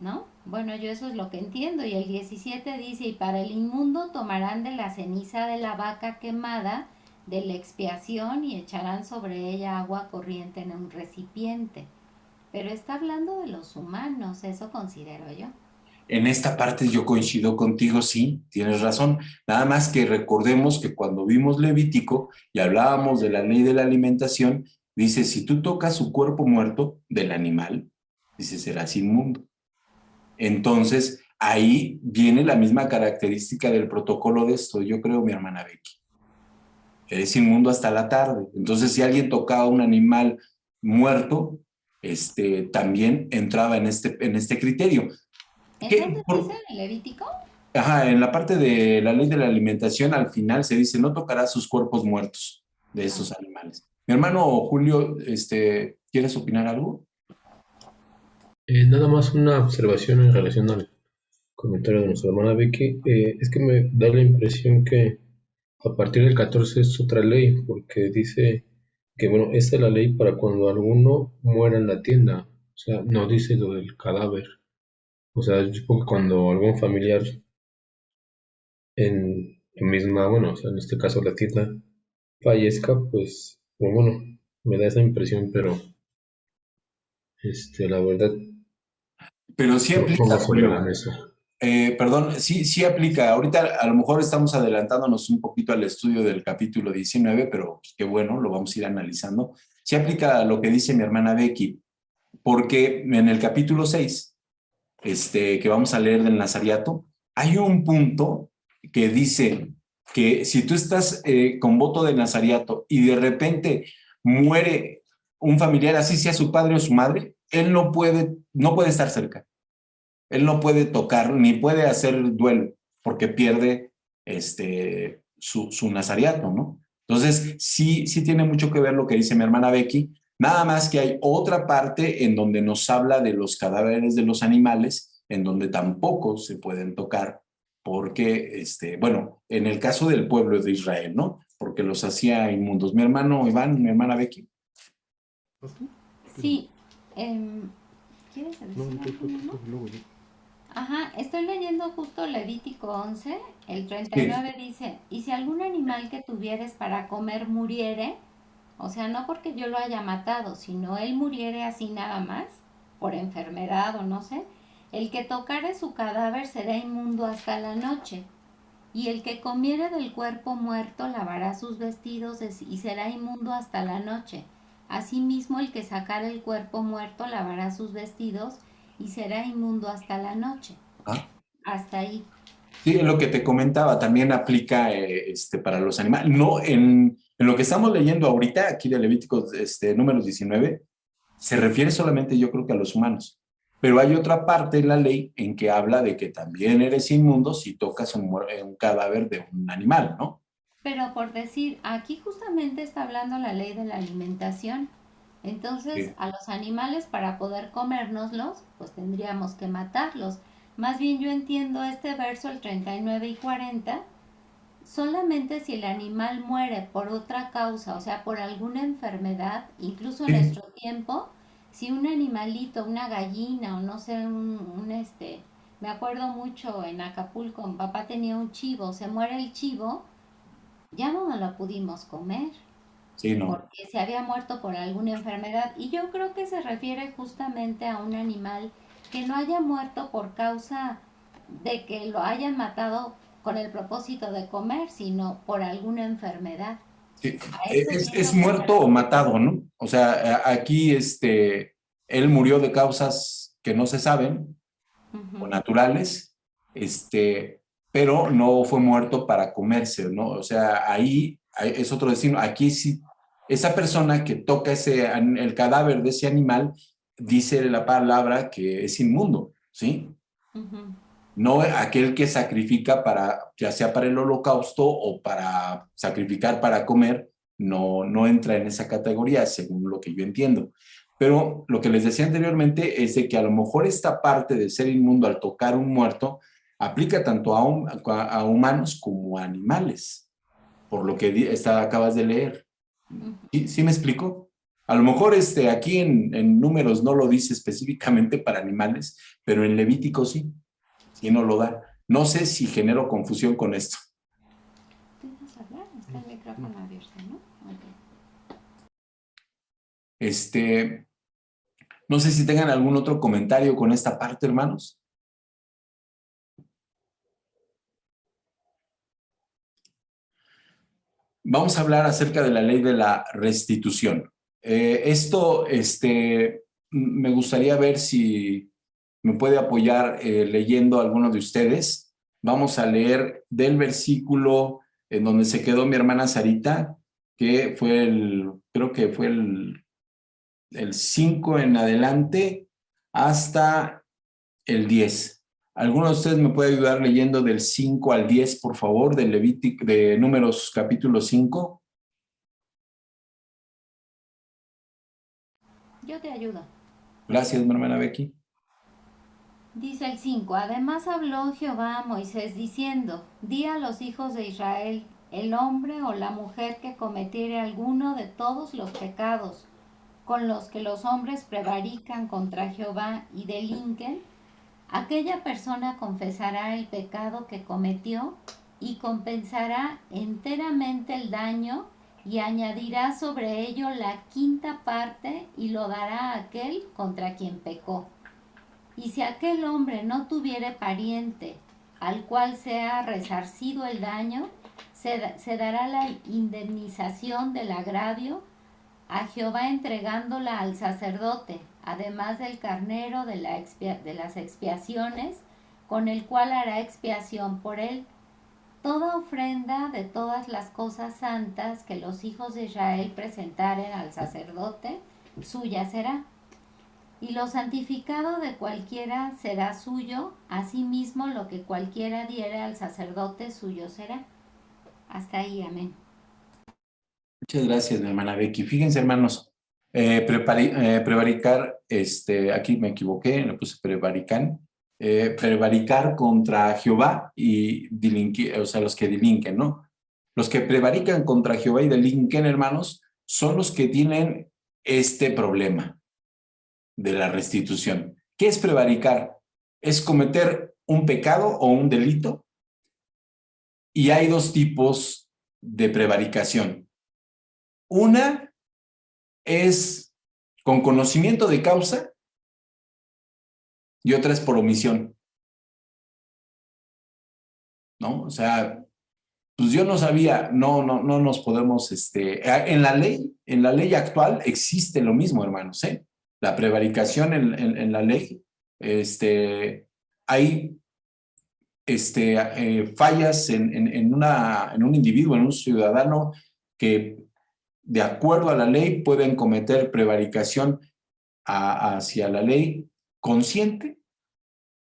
¿no? Bueno, yo eso es lo que entiendo. Y el 17 dice, y para el inmundo tomarán de la ceniza de la vaca quemada, de la expiación, y echarán sobre ella agua corriente en un recipiente. Pero está hablando de los humanos, eso considero yo. En esta parte yo coincido contigo, sí, tienes razón. Nada más que recordemos que cuando vimos Levítico y hablábamos de la ley de la alimentación, dice, si tú tocas su cuerpo muerto del animal, dice, serás inmundo. Entonces, ahí viene la misma característica del protocolo de esto, yo creo, mi hermana Becky. Eres inmundo hasta la tarde. Entonces, si alguien tocaba un animal muerto, también entraba en este criterio. ¿En ¿Qué? dónde dice el Levítico? Ajá, en la parte de la ley de la alimentación, al final se dice, no tocarás sus cuerpos muertos de estos animales. Mi hermano Julio, ¿quieres opinar algo? Nada más una observación en relación al comentario de nuestra hermana Vicky. Es que me da la impresión que a partir del 14 es otra ley, porque dice que, bueno, esta es la ley para cuando alguno muera en la tienda. O sea, no dice lo del cadáver. O sea, yo supongo que cuando algún familiar en la misma, bueno, o sea, en este caso la tienda, fallezca, pues, bueno, me da esa impresión, pero la verdad Pero sí lo aplica, pongo sobre la Julio. mesa. Perdón, sí aplica. Ahorita a lo mejor estamos adelantándonos un poquito al estudio del capítulo 19, pero qué bueno, lo vamos a ir analizando. Sí aplica lo que dice mi hermana Becky, porque en el capítulo 6, que vamos a leer del Nazariato, hay un punto que dice que si tú estás con voto de Nazariato y de repente muere un familiar, así sea su padre o su madre, él no puede estar cerca. Él no puede tocar ni puede hacer duelo porque pierde su nazariato, ¿no? Entonces, sí tiene mucho que ver lo que dice mi hermana Becky, nada más que hay otra parte en donde nos habla de los cadáveres de los animales, en donde tampoco se pueden tocar, porque, bueno, en el caso del pueblo de Israel, ¿no? Porque los hacía inmundos. Mi hermano Iván, mi hermana Becky. ¿Vas tú? Sí. ¿Quieres No, decir algo, no? luego yo. Ajá, estoy leyendo justo Levítico 11, el Sí. 39 dice, y si algún animal que tuvieres para comer muriere, o sea, no porque yo lo haya matado, sino él muriere así nada más, por enfermedad o no sé, el que tocare su cadáver será inmundo hasta la noche, y el que comiere del cuerpo muerto lavará sus vestidos y será inmundo hasta la noche. Asimismo, el que sacare el cuerpo muerto lavará sus vestidos y será inmundo hasta la noche. ¿Ah? Hasta ahí. Sí, lo que te comentaba también aplica para los animales. No, en lo que estamos leyendo ahorita, aquí de Levíticos números 19, se refiere solamente yo creo que a los humanos. Pero hay otra parte en la ley en que habla de que también eres inmundo si tocas un cadáver de un animal, ¿no? Pero por decir, aquí justamente está hablando la ley de la alimentación. Entonces, Sí. a los animales para poder comérnoslos, pues tendríamos que matarlos. Más bien yo entiendo este verso, el 39 y 40, solamente si el animal muere por otra causa, o sea, por alguna enfermedad, incluso en Sí. nuestro tiempo, si un animalito, una gallina o no sé, me acuerdo mucho en Acapulco, mi papá tenía un chivo, se muere el chivo, ya no nos lo pudimos comer Sí, no. porque se había muerto por alguna enfermedad. Y yo creo que se refiere justamente a un animal que no haya muerto por causa de que lo hayan matado con el propósito de comer, sino por alguna enfermedad. Sí. A eso Es siento que se muerto o refiere. matado, ¿no? O sea, aquí él murió de causas que no se saben o Ujú. naturales, pero no fue muerto para comerse, ¿no? O sea, ahí es otro destino. Aquí sí, esa persona que toca el cadáver de ese animal dice la palabra que es inmundo, ¿sí? Ujú. No aquel que sacrifica ya sea para el holocausto o para sacrificar para comer, no entra en esa categoría, según lo que yo entiendo. Pero lo que les decía anteriormente es de que a lo mejor esta parte de ser inmundo al tocar un muerto aplica tanto a humanos como a animales, por lo que acabas de leer. ¿Sí me explico? A lo mejor aquí en números no lo dice específicamente para animales, pero en Levítico sí no lo da. No sé si genero confusión con esto. ¿Tú vas a hablar? Está el No. micrófono abierto, ¿no? Ok. No sé si tengan algún otro comentario con esta parte, hermanos. Vamos a hablar acerca de la ley de la restitución. Me gustaría ver si me puede apoyar leyendo alguno de ustedes. Vamos a leer del versículo en donde se quedó mi hermana Sarita, que fue creo que fue el 5 en adelante hasta el 10. ¿Alguno de ustedes me puede ayudar leyendo del 5 al 10, por favor, de Números capítulo 5? Yo te ayudo. Gracias, mi hermana Becky. Dice el 5, además habló Jehová a Moisés diciendo, di a los hijos de Israel, el hombre o la mujer que cometiere alguno de todos los pecados con los que los hombres prevarican contra Jehová y delinquen, aquella persona confesará el pecado que cometió y compensará enteramente el daño y añadirá sobre ello la quinta parte y lo dará a aquel contra quien pecó. Y si aquel hombre no tuviere pariente al cual sea resarcido el daño, se dará la indemnización del agravio a Jehová entregándola al sacerdote, además del carnero de las expiaciones, con el cual hará expiación por él. Toda ofrenda de todas las cosas santas que los hijos de Israel presentaren al sacerdote, suya será. Y lo santificado de cualquiera será suyo, asimismo lo que cualquiera diere al sacerdote suyo será. Hasta ahí, amén. Muchas gracias, mi hermana Becky. Fíjense, hermanos, prevaricar, aquí me equivoqué, le puse prevaricar contra Jehová y delinquir, o sea, los que delinquen, ¿no? Los que prevarican contra Jehová y delinquen, hermanos, son los que tienen este problema de la restitución. ¿Qué es prevaricar? Es cometer un pecado o un delito. Y hay dos tipos de prevaricación. Una es con conocimiento de causa y otra es por omisión. ¿No? O sea, pues yo no sabía, no nos podemos, en la ley actual existe lo mismo, hermanos, ¿eh? La prevaricación en la ley, hay fallas en un individuo, en un ciudadano que de acuerdo a la ley pueden cometer prevaricación hacia la ley consciente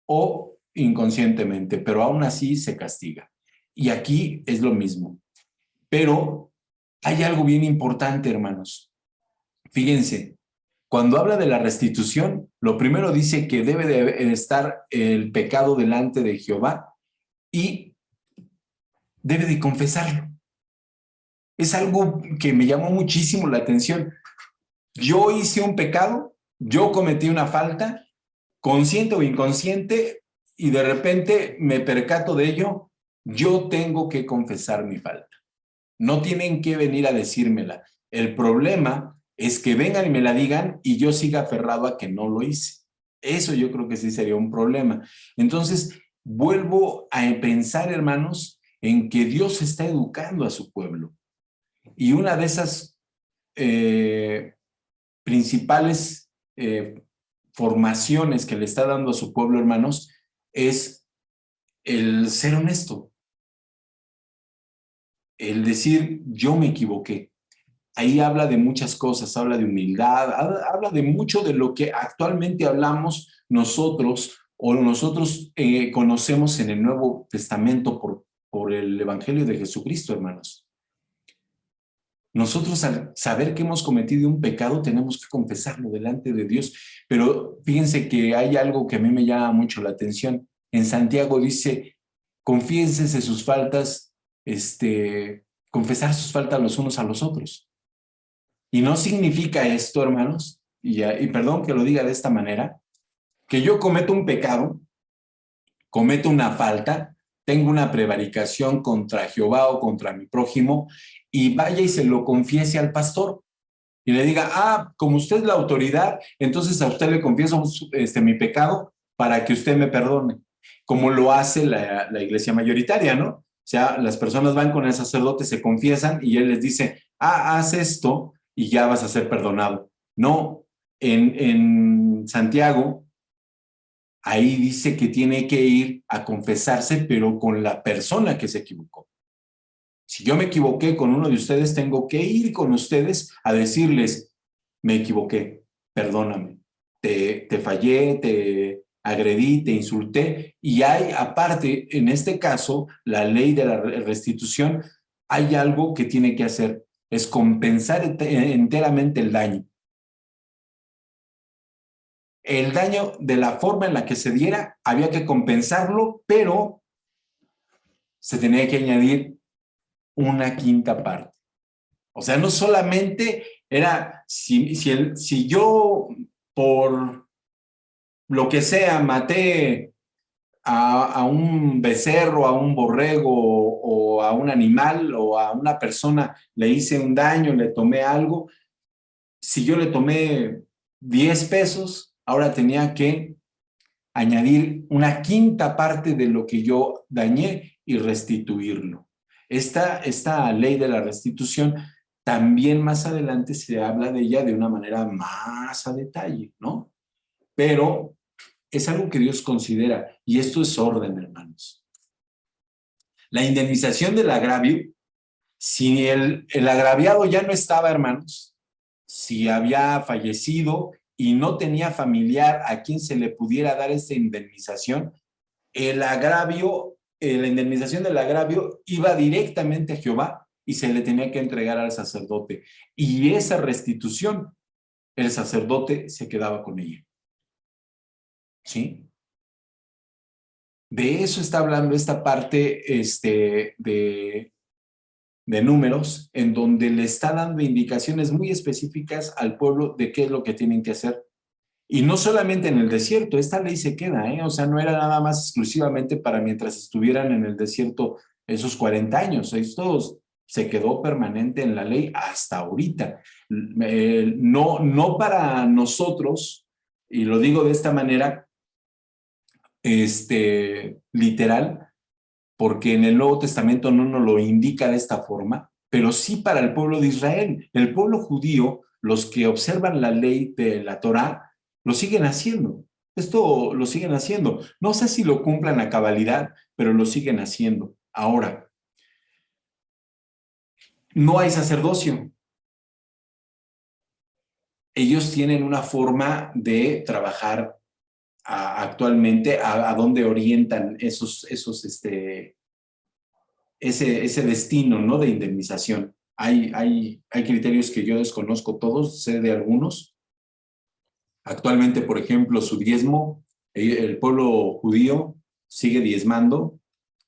o inconscientemente, pero aún así se castiga. Y aquí es lo mismo. Pero hay algo bien importante, hermanos. Fíjense, cuando habla de la restitución, lo primero dice que debe de estar el pecado delante de Jehová y debe de confesarlo. Es algo que me llamó muchísimo la atención. Yo hice un pecado, yo cometí una falta, consciente o inconsciente, y de repente me percato de ello, yo tengo que confesar mi falta. No tienen que venir a decírmela. El problema es que vengan y me la digan y yo siga aferrado a que no lo hice. Eso yo creo que sí sería un problema. Entonces, vuelvo a pensar, hermanos, en que Dios está educando a su pueblo. Y una de esas principales formaciones que le está dando a su pueblo, hermanos, es el ser honesto. El decir, yo me equivoqué. Ahí habla de muchas cosas, habla de humildad, habla de mucho de lo que actualmente hablamos nosotros conocemos en el Nuevo Testamento por el Evangelio de Jesucristo, hermanos. Nosotros al saber que hemos cometido un pecado tenemos que confesarlo delante de Dios, pero fíjense que hay algo que a mí me llama mucho la atención. En Santiago dice, confiénsense sus faltas, confesar sus faltas los unos a los otros. Y no significa esto, hermanos, y perdón que lo diga de esta manera, que yo cometo un pecado, cometo una falta, tengo una prevaricación contra Jehová o contra mi prójimo, y vaya y se lo confiese al pastor. Y le diga, como usted es la autoridad, entonces a usted le confieso mi pecado para que usted me perdone. Como lo hace la iglesia mayoritaria, ¿no? sea, las personas van con el sacerdote, se confiesan y él les dice, haz esto y ya vas a ser perdonado. No, en Santiago, ahí dice que tiene que ir a confesarse, pero con la persona que se equivocó. Si yo me equivoqué con uno de ustedes, tengo que ir con ustedes a decirles, me equivoqué, perdóname, te fallé, te agredí, te insulté. Y hay, aparte, en este caso, la ley de la restitución, hay algo que tiene que hacer, es compensar enteramente el daño. El daño, de la forma en la que se diera, había que compensarlo, pero se tenía que añadir una quinta parte. O sea, no solamente era, si yo por lo que sea maté a un becerro, a un borrego o a un animal o a una persona, le hice un daño, le tomé algo, si yo le tomé 10 pesos, ahora tenía que añadir una quinta parte de lo que yo dañé y restituirlo. Esta ley de la restitución, también más adelante se habla de ella de una manera más a detalle, ¿no? Pero es algo que Dios considera, y esto es orden, hermanos. La indemnización del agravio, si el agraviado ya no estaba, hermanos, si había fallecido y no tenía familiar a quien se le pudiera dar esa indemnización, el agravio, la indemnización del agravio iba directamente a Jehová y se le tenía que entregar al sacerdote. Y esa restitución, el sacerdote se quedaba con ella. ¿Sí? De eso está hablando esta parte de Números, en donde le está dando indicaciones muy específicas al pueblo de qué es lo que tienen que hacer. Y no solamente en el desierto, esta ley se queda, o sea, no era nada más exclusivamente para mientras estuvieran en el desierto esos 40 años, esto se quedó permanente en la ley hasta ahorita. No para nosotros, y lo digo de esta manera, literal, porque en el Nuevo Testamento no nos lo indica de esta forma, pero sí para el pueblo de Israel. El pueblo judío, los que observan la ley de la Torá, lo siguen haciendo. Esto lo siguen haciendo. No sé si lo cumplan a cabalidad, pero lo siguen haciendo. Ahora, no hay sacerdocio. Ellos tienen una forma de trabajar actualmente, a dónde orientan ese destino, ¿no? De indemnización. Hay criterios que yo desconozco todos, sé de algunos. Actualmente, por ejemplo, su diezmo, el pueblo judío sigue diezmando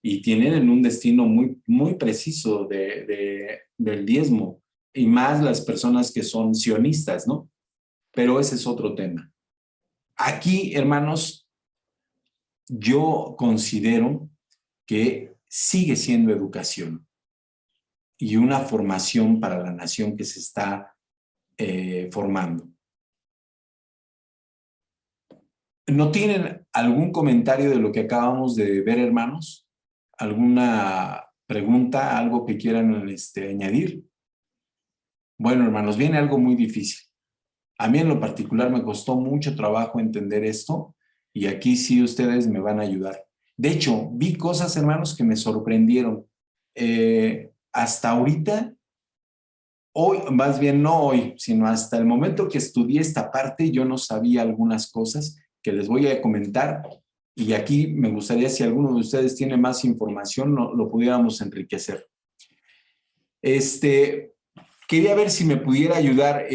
y tienen un destino muy, muy preciso del diezmo, y más las personas que son sionistas, ¿no? Pero ese es otro tema. Aquí, hermanos, yo considero que sigue siendo educación y una formación para la nación que se está formando. ¿No tienen algún comentario de lo que acabamos de ver, hermanos? ¿Alguna pregunta, algo que quieran añadir? Bueno, hermanos, viene algo muy difícil. A mí en lo particular me costó mucho trabajo entender esto y aquí sí ustedes me van a ayudar. De hecho, vi cosas, hermanos, que me sorprendieron. Hasta ahorita, hoy, más bien no hoy, sino hasta el momento que estudié esta parte, yo no sabía algunas cosas que les voy a comentar, y aquí me gustaría, si alguno de ustedes tiene más información, lo pudiéramos enriquecer. Quería ver si me pudiera ayudar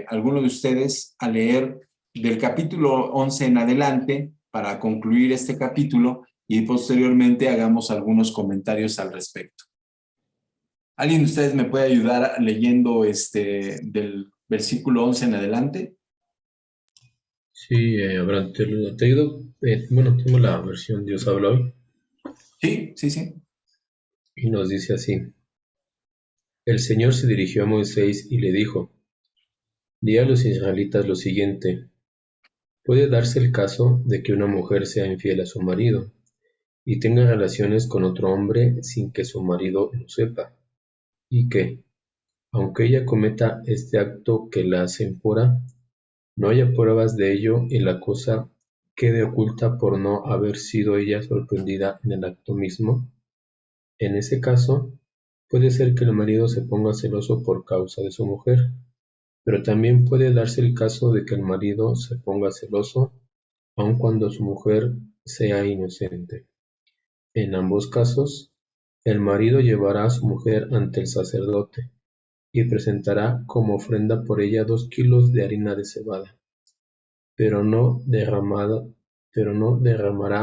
alguno de ustedes a leer del capítulo 11 en adelante para concluir este capítulo y posteriormente hagamos algunos comentarios al respecto. ¿Alguien de ustedes me puede ayudar leyendo del versículo 11 en adelante? Sí, Abraham, te ayudo. Bueno, tengo la versión Dios habla hoy Sí. y nos dice así. El Señor se dirigió a Moisés y le dijo, di a los israelitas lo siguiente, puede darse el caso de que una mujer sea infiel a su marido y tenga relaciones con otro hombre sin que su marido lo sepa, y que, aunque ella cometa este acto que la hace impura, no haya pruebas de ello y la cosa quede oculta por no haber sido ella sorprendida en el acto mismo, en ese caso, puede ser que el marido se ponga celoso por causa de su mujer, pero también puede darse el caso de que el marido se ponga celoso aun cuando su mujer sea inocente. En ambos casos, el marido llevará a su mujer ante el sacerdote y presentará como ofrenda por ella 2 kilos de harina de cebada, pero no derramará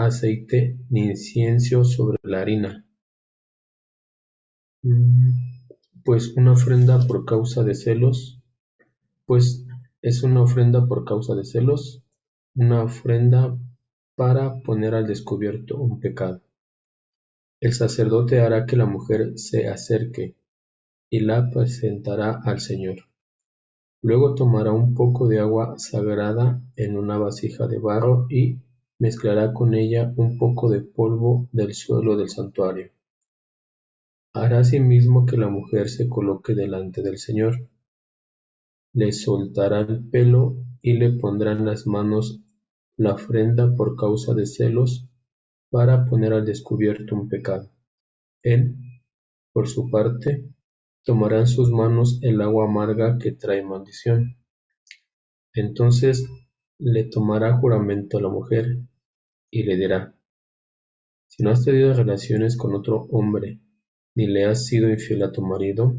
aceite ni incienso sobre la harina, pues una ofrenda por causa de celos, pues es una ofrenda por causa de celos, una ofrenda para poner al descubierto un pecado. El sacerdote hará que la mujer se acerque y la presentará al Señor. Luego tomará un poco de agua sagrada en una vasija de barro y mezclará con ella un poco de polvo del suelo del santuario. Hará asimismo que la mujer se coloque delante del Señor. Le soltará el pelo y le pondrá en las manos la ofrenda por causa de celos para poner al descubierto un pecado. Él, por su parte, tomará en sus manos el agua amarga que trae maldición. Entonces le tomará juramento a la mujer y le dirá: si no has tenido relaciones con otro hombre, ni le has sido infiel a tu marido,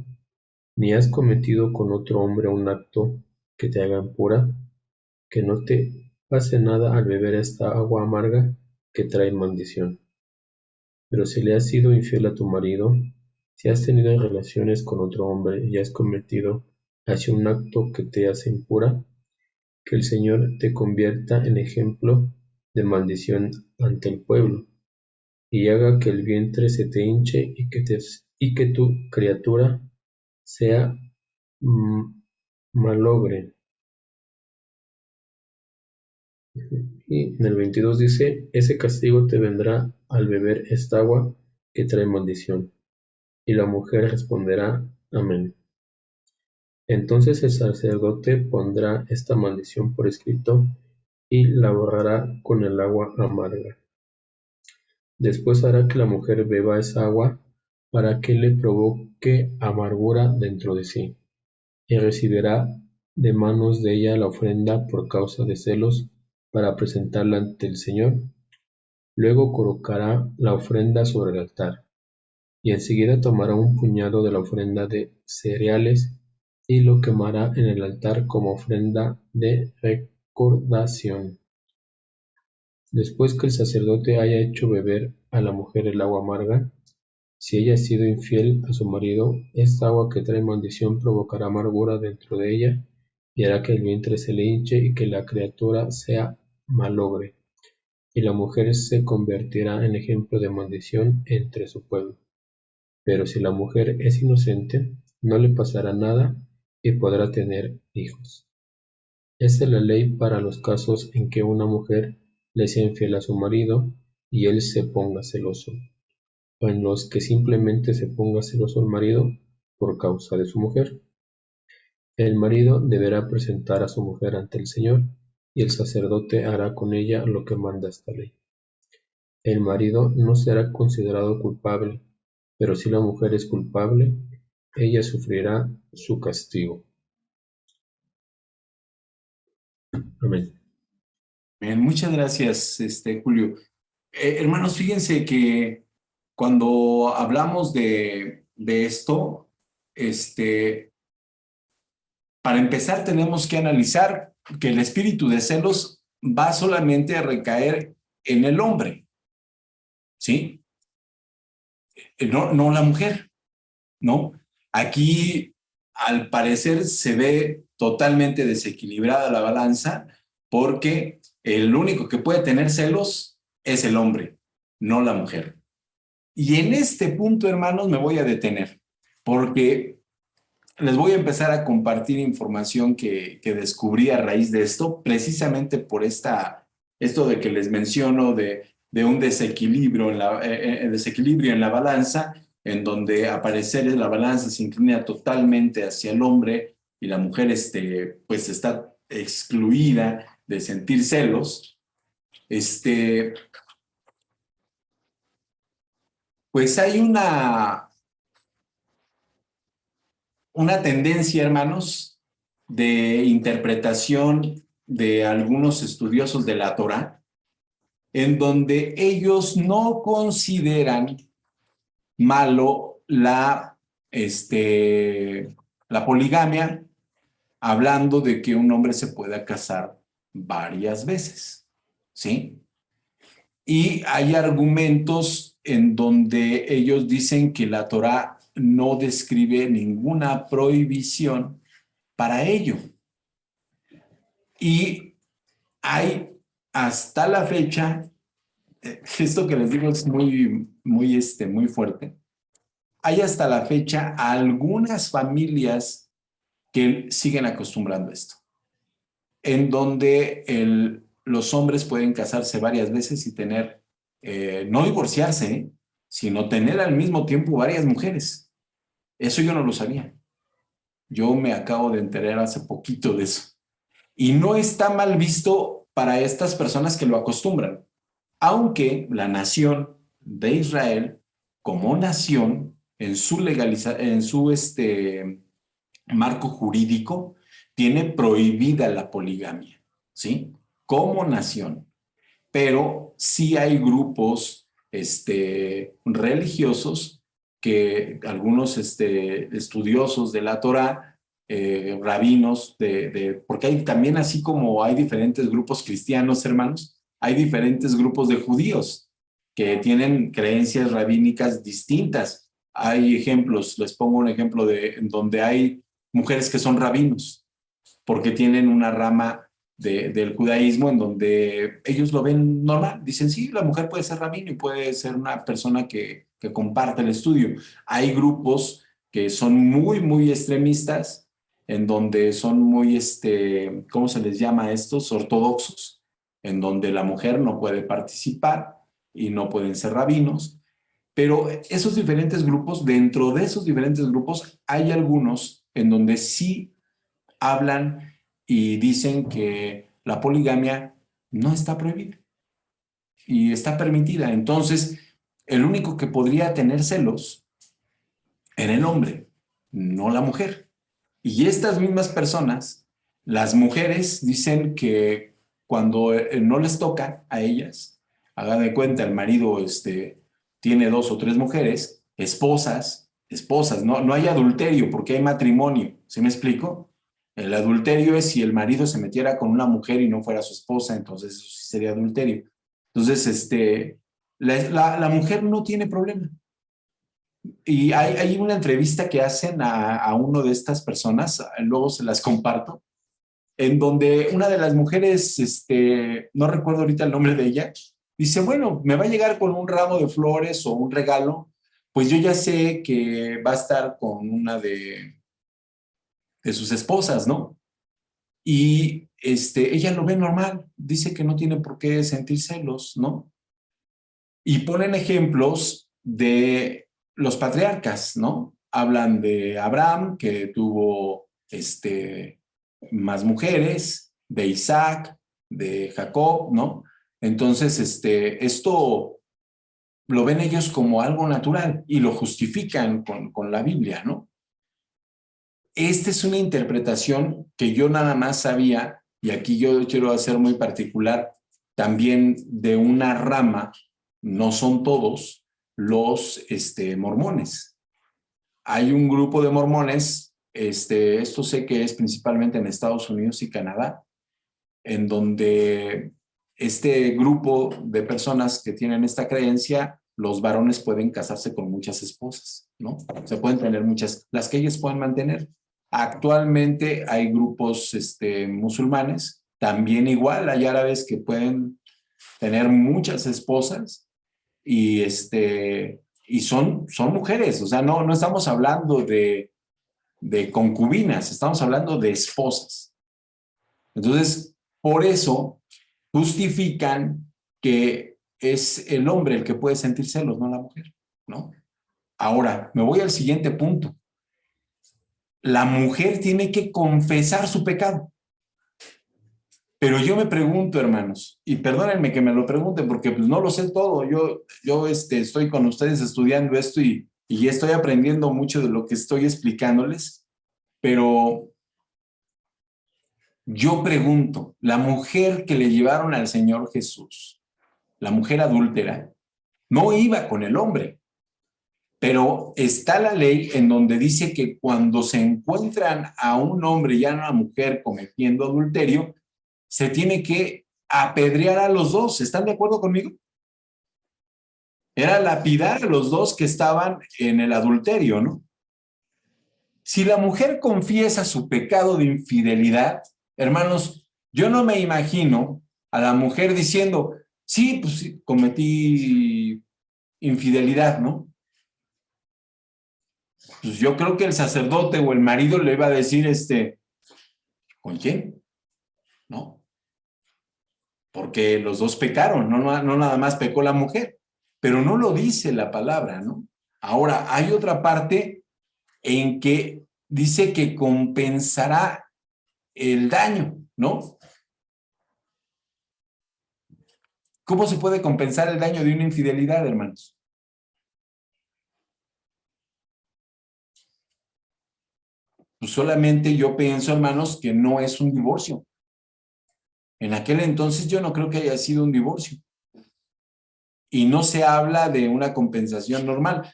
ni has cometido con otro hombre un acto que te haga impura, que no te pase nada al beber esta agua amarga que trae maldición. Pero si le has sido infiel a tu marido, si has tenido relaciones con otro hombre y has cometido así un acto que te hace impura, que el Señor te convierta en ejemplo de maldición ante el pueblo, y haga que el vientre se te hinche y que tu criatura sea malogre. Y en el 22 dice: ese castigo te vendrá al beber esta agua que trae maldición. Y la mujer responderá: amén. Entonces el sacerdote pondrá esta maldición por escrito y la borrará con el agua amarga. Después hará que la mujer beba esa agua para que le provoque amargura dentro de sí, y recibirá de manos de ella la ofrenda por causa de celos para presentarla ante el Señor. Luego colocará la ofrenda sobre el altar, y enseguida tomará un puñado de la ofrenda de cereales y lo quemará en el altar como ofrenda de recordación. Después que el sacerdote haya hecho beber a la mujer el agua amarga, si ella ha sido infiel a su marido, esta agua que trae maldición provocará amargura dentro de ella y hará que el vientre se le hinche y que la criatura sea malogre, y la mujer se convertirá en ejemplo de maldición entre su pueblo. Pero si la mujer es inocente, no le pasará nada y podrá tener hijos. Esta es la ley para los casos en que una mujer le sea infiel a su marido y él se ponga celoso, o en los que simplemente se ponga celoso el marido por causa de su mujer. El marido deberá presentar a su mujer ante el Señor, y el sacerdote hará con ella lo que manda esta ley. El marido no será considerado culpable, pero si la mujer es culpable, ella sufrirá su castigo. Amén. Bien, muchas gracias, Julio. Hermanos, fíjense que cuando hablamos de esto, para empezar tenemos que analizar que el espíritu de celos va solamente a recaer en el hombre, ¿sí? No la mujer, ¿no? Aquí, al parecer, se ve totalmente desequilibrada la balanza porque el único que puede tener celos es el hombre, no la mujer. Y en este punto, hermanos, me voy a detener porque les voy a empezar a compartir información que descubrí a raíz de esto, precisamente por esto de que les menciono de de un desequilibrio desequilibrio en la balanza, en donde aparecer la balanza se inclina totalmente hacia el hombre y la mujer pues está excluida de sentir celos. Pues hay una tendencia, hermanos, de interpretación de algunos estudiosos de la Torá, en donde ellos no consideran malo la poligamia, hablando de que un hombre se pueda casar varias veces, ¿sí? Y hay argumentos en donde ellos dicen que la Torá no describe ninguna prohibición para ello. Y hay hasta la fecha, esto que les digo es muy fuerte, hay hasta la fecha algunas familias que siguen acostumbrando esto, en donde los hombres pueden casarse varias veces y tener, no divorciarse, sino tener al mismo tiempo varias mujeres. Eso yo no lo sabía. Yo me acabo de enterar hace poquito de eso. Y no está mal visto para estas personas que lo acostumbran, aunque la nación de Israel, como nación, en su marco jurídico, tiene prohibida la poligamia, ¿sí? Como nación. Pero sí hay grupos religiosos que algunos estudiosos de la Torá, rabinos, porque hay también, así como hay diferentes grupos cristianos, hermanos, hay diferentes grupos de judíos que tienen creencias rabínicas distintas. Hay ejemplos, les pongo un ejemplo en donde hay mujeres que son rabinos, porque tienen una rama del judaísmo en donde ellos lo ven normal. Dicen, sí, la mujer puede ser rabino y puede ser una persona que comparte el estudio. Hay grupos que son muy extremistas, en donde son muy, ¿cómo se les llama a estos? Ortodoxos, en donde la mujer no puede participar y no pueden ser rabinos. Pero esos diferentes grupos, dentro de esos diferentes grupos, hay algunos en donde sí hablan y dicen que la poligamia no está prohibida y está permitida. Entonces, el único que podría tener celos era el hombre, no la mujer. Y estas mismas personas, las mujeres, dicen que cuando no les toca a ellas, hagan de cuenta, el marido tiene 2 o 3 mujeres, esposas, no hay adulterio porque hay matrimonio, ¿sí me explico? El adulterio es si el marido se metiera con una mujer y no fuera su esposa, entonces eso sí sería adulterio. Entonces, la mujer no tiene problema. Y hay una entrevista que hacen a uno de estas personas, luego se las comparto, en donde una de las mujeres, no recuerdo ahorita el nombre de ella, dice, bueno, me va a llegar con un ramo de flores o un regalo, pues yo ya sé que va a estar con una de sus esposas, ¿no? Y ella lo ve normal, dice que no tiene por qué sentir celos, ¿no? Y ponen ejemplos de los patriarcas, ¿no? Hablan de Abraham, que tuvo más mujeres, de Isaac, de Jacob, ¿no? Entonces, esto lo ven ellos como algo natural y lo justifican con la Biblia, ¿no? Esta es una interpretación que yo nada más sabía, y aquí yo quiero hacer muy particular, también de una rama, no son todos, los mormones. Hay un grupo de mormones, esto sé que es principalmente en Estados Unidos y Canadá, en donde este grupo de personas que tienen esta creencia, los varones pueden casarse con muchas esposas, ¿no? Se pueden tener muchas, las que ellos puedan mantener. Actualmente hay grupos musulmanes, también igual, hay árabes que pueden tener muchas esposas y, y son mujeres, o sea, no estamos hablando de concubinas, estamos hablando de esposas. Entonces, por eso justifican que es el hombre el que puede sentir celos, no la mujer, ¿no? Ahora, me voy al siguiente punto. La mujer tiene que confesar su pecado. Pero yo me pregunto, hermanos, y perdónenme que me lo pregunten porque pues no lo sé todo. Yo estoy con ustedes estudiando esto y estoy aprendiendo mucho de lo que estoy explicándoles, pero yo pregunto, la mujer que le llevaron al Señor Jesús, la mujer adúltera, no iba con el hombre, pero está la ley en donde dice que cuando se encuentran a un hombre y a una mujer cometiendo adulterio, se tiene que apedrear a los dos. ¿Están de acuerdo conmigo? Era lapidar a los dos que estaban en el adulterio, ¿no? Si la mujer confiesa su pecado de infidelidad, hermanos, yo no me imagino a la mujer diciendo, sí, pues sí, cometí infidelidad, ¿no? Pues yo creo que el sacerdote o el marido le iba a decir, ¿con quién? ¿No? Porque los dos pecaron, no nada más pecó la mujer, pero no lo dice la palabra, ¿no? Ahora, hay otra parte en que dice que compensará el daño, ¿no? ¿Cómo se puede compensar el daño de una infidelidad, hermanos? Pues solamente yo pienso, hermanos, que no es un divorcio. En aquel entonces yo no creo que haya sido un divorcio. Y no se habla de una compensación normal.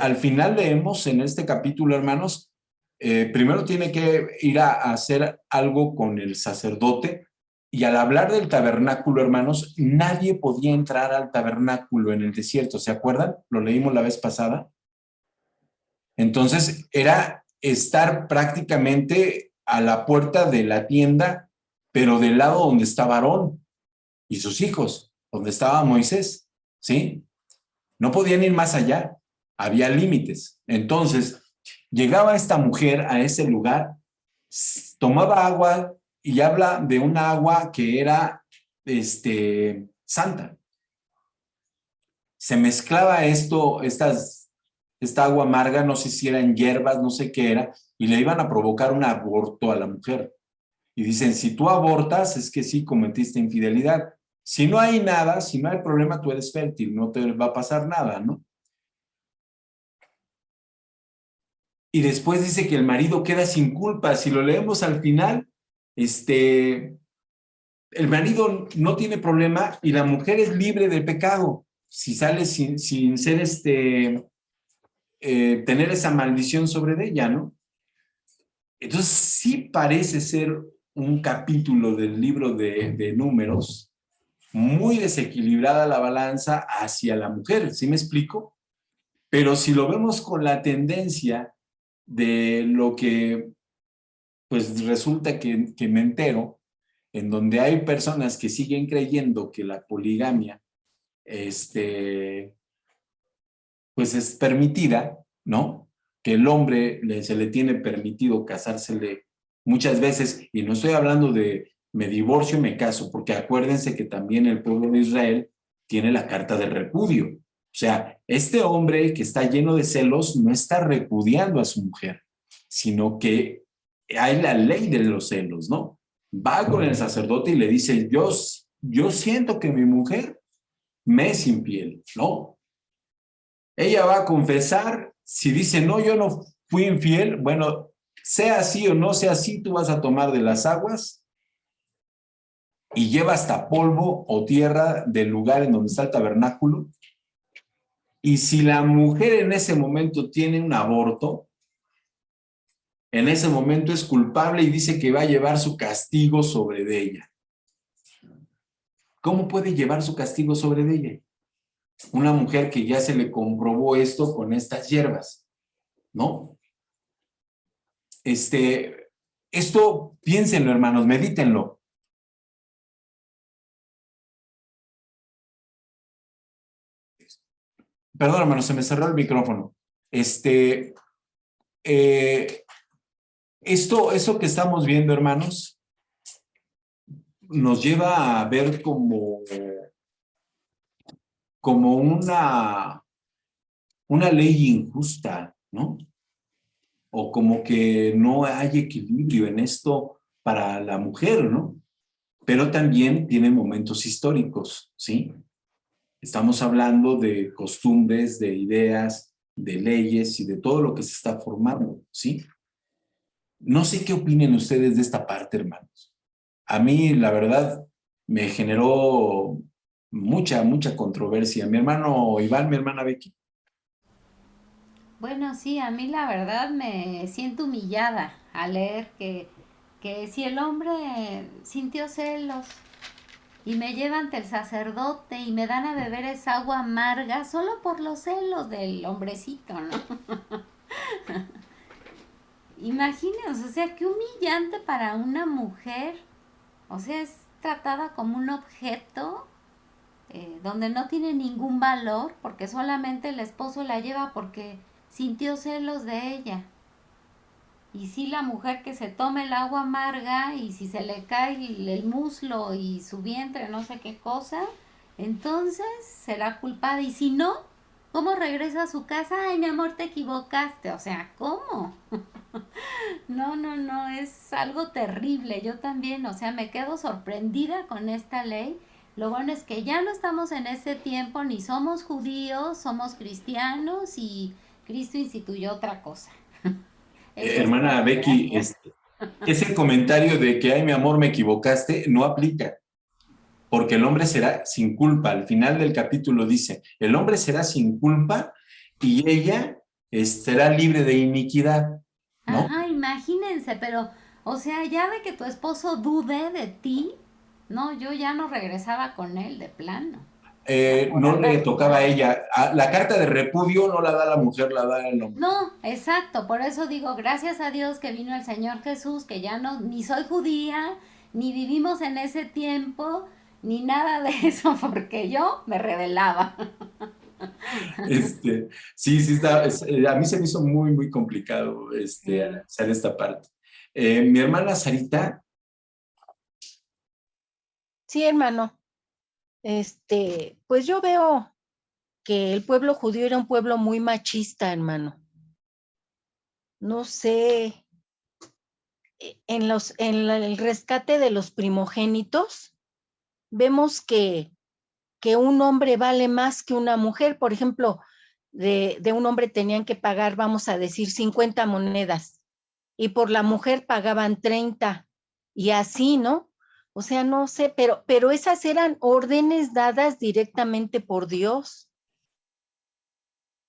Al final leemos en este capítulo, hermanos, primero tiene que ir a hacer algo con el sacerdote, y al hablar del tabernáculo, hermanos, nadie podía entrar al tabernáculo en el desierto, ¿se acuerdan? Lo leímos la vez pasada. Entonces, era estar prácticamente a la puerta de la tienda, pero del lado donde estaba Aarón y sus hijos, donde estaba Moisés, ¿sí? No podían ir más allá, había límites. Entonces, llegaba esta mujer a ese lugar, tomaba agua, y habla de un agua que era santa. Se mezclaba esta agua amarga, no sé si eran hierbas, no sé qué era, y le iban a provocar un aborto a la mujer. Y dicen, si tú abortas, es que sí cometiste infidelidad. Si no hay nada, si no hay problema, tú eres fértil, no te va a pasar nada, ¿no? Y después dice que el marido queda sin culpa. Si lo leemos al final, el marido no tiene problema y la mujer es libre de pecado. Si sale sin ser tener esa maldición sobre ella, ¿no? Entonces sí parece ser un capítulo del libro de Números muy desequilibrada la balanza hacia la mujer, ¿sí me explico? Pero si lo vemos con la tendencia de lo que pues resulta que me entero, en donde hay personas que siguen creyendo que la poligamia pues es permitida, ¿no? Que el hombre se le tiene permitido casársele muchas veces, y no estoy hablando de me divorcio y me caso, porque acuérdense que también el pueblo de Israel tiene la carta de repudio. O sea, este hombre que está lleno de celos no está repudiando a su mujer, sino que hay la ley de los celos, ¿no? Va con el sacerdote y le dice, yo siento que mi mujer me es infiel, ¿no? Ella va a confesar. Si dice, no, yo no fui infiel, bueno, sea así o no sea así, tú vas a tomar de las aguas y lleva hasta polvo o tierra del lugar en donde está el tabernáculo. Y si la mujer en ese momento tiene un aborto, en ese momento es culpable y dice que va a llevar su castigo sobre de ella. ¿Cómo puede llevar su castigo sobre de ella? Una mujer que ya se le comprobó esto con estas hierbas, ¿no? Esto, piénsenlo, hermanos, medítenlo. Perdón, hermanos, se me cerró el micrófono. Eso que estamos viendo, hermanos, nos lleva a ver como como una ley injusta, ¿no? O como que no hay equilibrio en esto para la mujer, ¿no? Pero también tiene momentos históricos, ¿sí? Estamos hablando de costumbres, de ideas, de leyes y de todo lo que se está formando, ¿sí? No sé qué opinen ustedes de esta parte, hermanos. A mí, la verdad, me generó mucha controversia. Mi hermano Iván, mi hermana Becky. Bueno, sí, a mí la verdad me siento humillada al leer que si el hombre sintió celos y me lleva ante el sacerdote y me dan a beber esa agua amarga solo por los celos del hombrecito, ¿no? Imagínense, o sea, qué humillante para una mujer. O sea, es tratada como un objeto donde no tiene ningún valor porque solamente el esposo la lleva porque sintió celos de ella. Y si la mujer que se tome el agua amarga y si se le cae el muslo y su vientre, no sé qué cosa, entonces será culpada. Y si no, ¿cómo regresa a su casa? Ay, mi amor, te equivocaste. O sea, ¿cómo? No, es algo terrible. Yo también, o sea, me quedo sorprendida con esta ley. Lo bueno es que ya no estamos en ese tiempo, ni somos judíos, somos cristianos y Cristo instituyó otra cosa. Eso es Hermana todo, Becky, gracias. ese comentario de que, ay, mi amor, me equivocaste, no aplica, porque el hombre será sin culpa. Al final del capítulo dice, el hombre será sin culpa y ella será libre de iniquidad, ¿no? Ajá, imagínense, pero, o sea, ya de que tu esposo dude de ti, no, yo ya no regresaba con él de plano. O sea, por No le andar tocaba a jugando. ella. La carta de repudio no la da la mujer, la da el hombre. No, exacto, por eso digo, gracias a Dios que vino el Señor Jesús, que ya no, ni soy judía, ni vivimos en ese tiempo, ni nada de eso, porque yo me rebelaba. Sí, a mí se me hizo muy complicado Sí. hacer esta parte. Mi hermana Sarita, Sí, hermano. Pues yo veo que el pueblo judío era un pueblo muy machista, hermano. No sé, el rescate de los primogénitos, vemos que un hombre vale más que una mujer. Por ejemplo, de un hombre tenían que pagar, vamos a decir, 50 monedas y por la mujer pagaban 30 y así, ¿no? O sea, no sé, pero esas eran órdenes dadas directamente por Dios.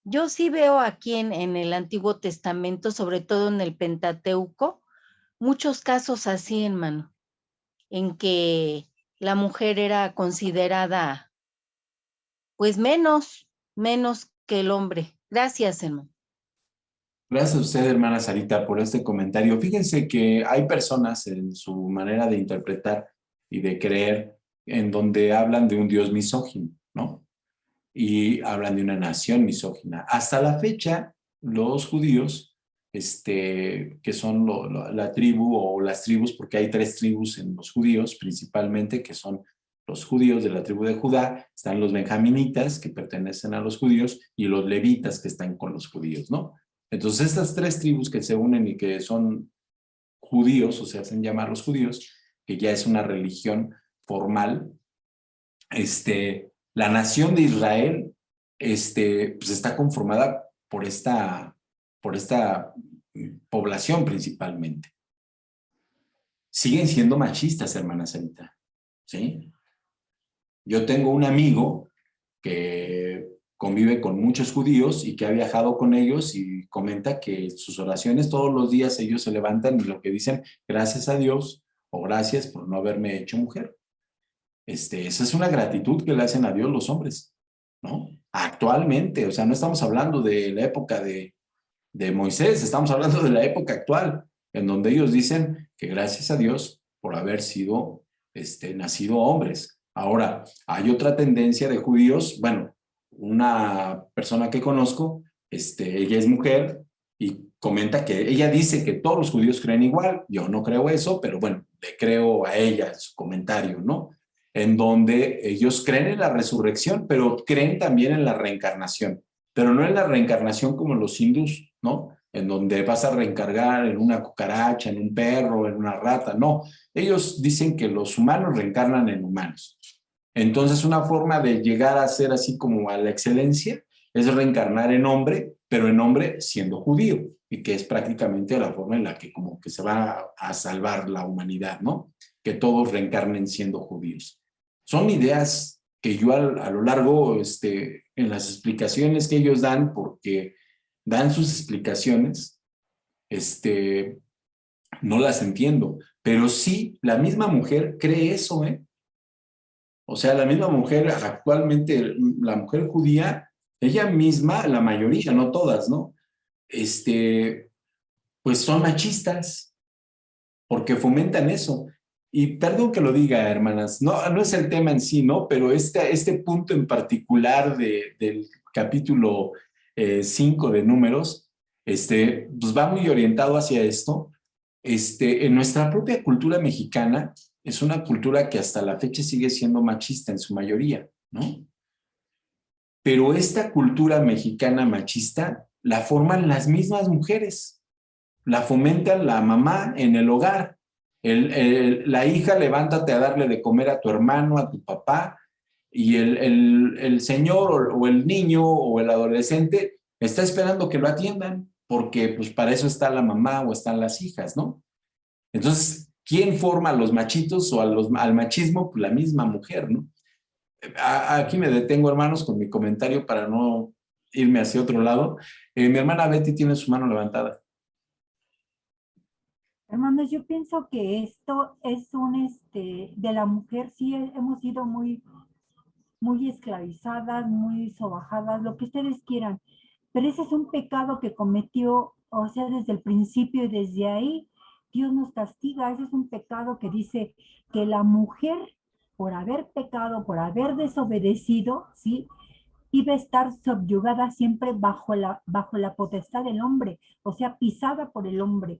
Yo sí veo aquí en el Antiguo Testamento, sobre todo en el Pentateuco, muchos casos así, hermano, en que la mujer era considerada pues menos que el hombre. Gracias, hermano. gracias a usted, hermana Sarita, por este comentario. Fíjense que hay personas en su manera de interpretar y de creer en donde hablan de un Dios misógino, ¿no? Y hablan de una nación misógina. Hasta la fecha, los judíos, que son la tribu o las tribus, porque hay 3 tribus en los judíos principalmente, que son los judíos de la tribu de Judá, están los benjaminitas, que pertenecen a los judíos, y los levitas, que están con los judíos, ¿no? Entonces, estas 3 tribus que se unen y que son judíos, o se hacen llamar los judíos, que ya es una religión formal, la nación de Israel pues está conformada por esta población principalmente. Siguen siendo machistas, hermana Sarita, ¿sí? Yo tengo un amigo que convive con muchos judíos y que ha viajado con ellos y comenta que sus oraciones todos los días ellos se levantan y lo que dicen, gracias a Dios o gracias por no haberme hecho mujer. Esa es una gratitud que le hacen a Dios los hombres, ¿no? Actualmente, o sea, no estamos hablando de la época de Moisés, estamos hablando de la época actual, en donde ellos dicen que gracias a Dios por haber sido, nacido hombres. Ahora, hay otra tendencia de judíos, bueno, una persona que conozco, ella es mujer y comenta que ella dice que todos los judíos creen igual, yo no creo eso, pero bueno, le creo a ella su comentario, ¿no? en donde ellos creen en la resurrección, pero creen también en la reencarnación, pero no en la reencarnación como los hindús, ¿no? En donde vas a reencargar en una cucaracha, en un perro, en una rata, no. Ellos dicen que los humanos reencarnan en humanos. Entonces, una forma de llegar a ser así como a la excelencia es reencarnar en hombre, pero en hombre siendo judío, y que es prácticamente la forma en la que como que se va a salvar la humanidad, ¿no? Que todos reencarnen siendo judíos. Son ideas que yo a lo largo, en las explicaciones que ellos dan, porque dan sus explicaciones, no las entiendo, pero sí, la misma mujer cree eso, ¿eh? O sea, la misma mujer actualmente, la mujer judía, ella misma, la mayoría, no todas, ¿no? Pues son machistas, porque fomentan eso. Y perdón que lo diga, hermanas, no es el tema en sí, ¿no? Pero este punto en particular del capítulo 5 de Números, pues va muy orientado hacia esto. En nuestra propia cultura mexicana, es una cultura que hasta la fecha sigue siendo machista en su mayoría, ¿no? Pero esta cultura mexicana machista la forman las mismas mujeres, la fomentan la mamá en el hogar. La hija, levántate a darle de comer a tu hermano, a tu papá, y el señor o el niño o el adolescente está esperando que lo atiendan, porque pues para eso está la mamá o están las hijas, ¿no? Entonces, ¿quién forma a los machitos o al machismo? Pues la misma mujer, ¿no? Aquí me detengo, hermanos, con mi comentario para no irme hacia otro lado. Mi hermana Betty tiene su mano levantada. Hermanos, yo pienso que esto es de la mujer, sí hemos sido muy esclavizadas, muy sobajadas, lo que ustedes quieran, pero ese es un pecado que cometió, o sea, desde el principio y desde ahí Dios nos castiga. Ese es un pecado que dice que la mujer, por haber pecado, por haber desobedecido, ¿sí?, iba a estar subyugada siempre bajo la potestad del hombre, o sea, pisada por el hombre.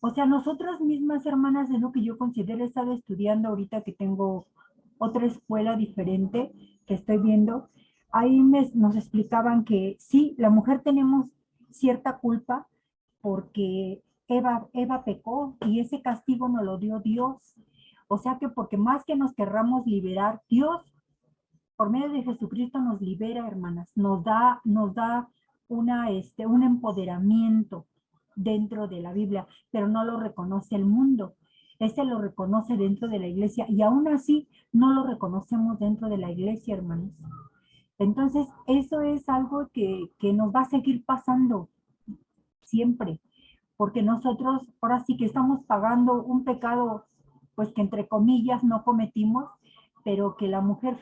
O sea, nosotras mismas, hermanas, es lo que yo considero. He estado estudiando ahorita que tengo otra escuela diferente que estoy viendo. Ahí nos explicaban que sí, la mujer tenemos cierta culpa porque Eva pecó y ese castigo nos lo dio Dios. O sea que porque más que nos querramos liberar, Dios por medio de Jesucristo nos libera, hermanas, nos da un empoderamiento dentro de la Biblia, pero no lo reconoce el mundo. Ese lo reconoce dentro de la iglesia y aún así no lo reconocemos dentro de la iglesia, hermanos. Entonces, eso es algo que nos va a seguir pasando siempre, porque nosotros ahora sí que estamos pagando un pecado, pues que entre comillas no cometimos, pero que la mujer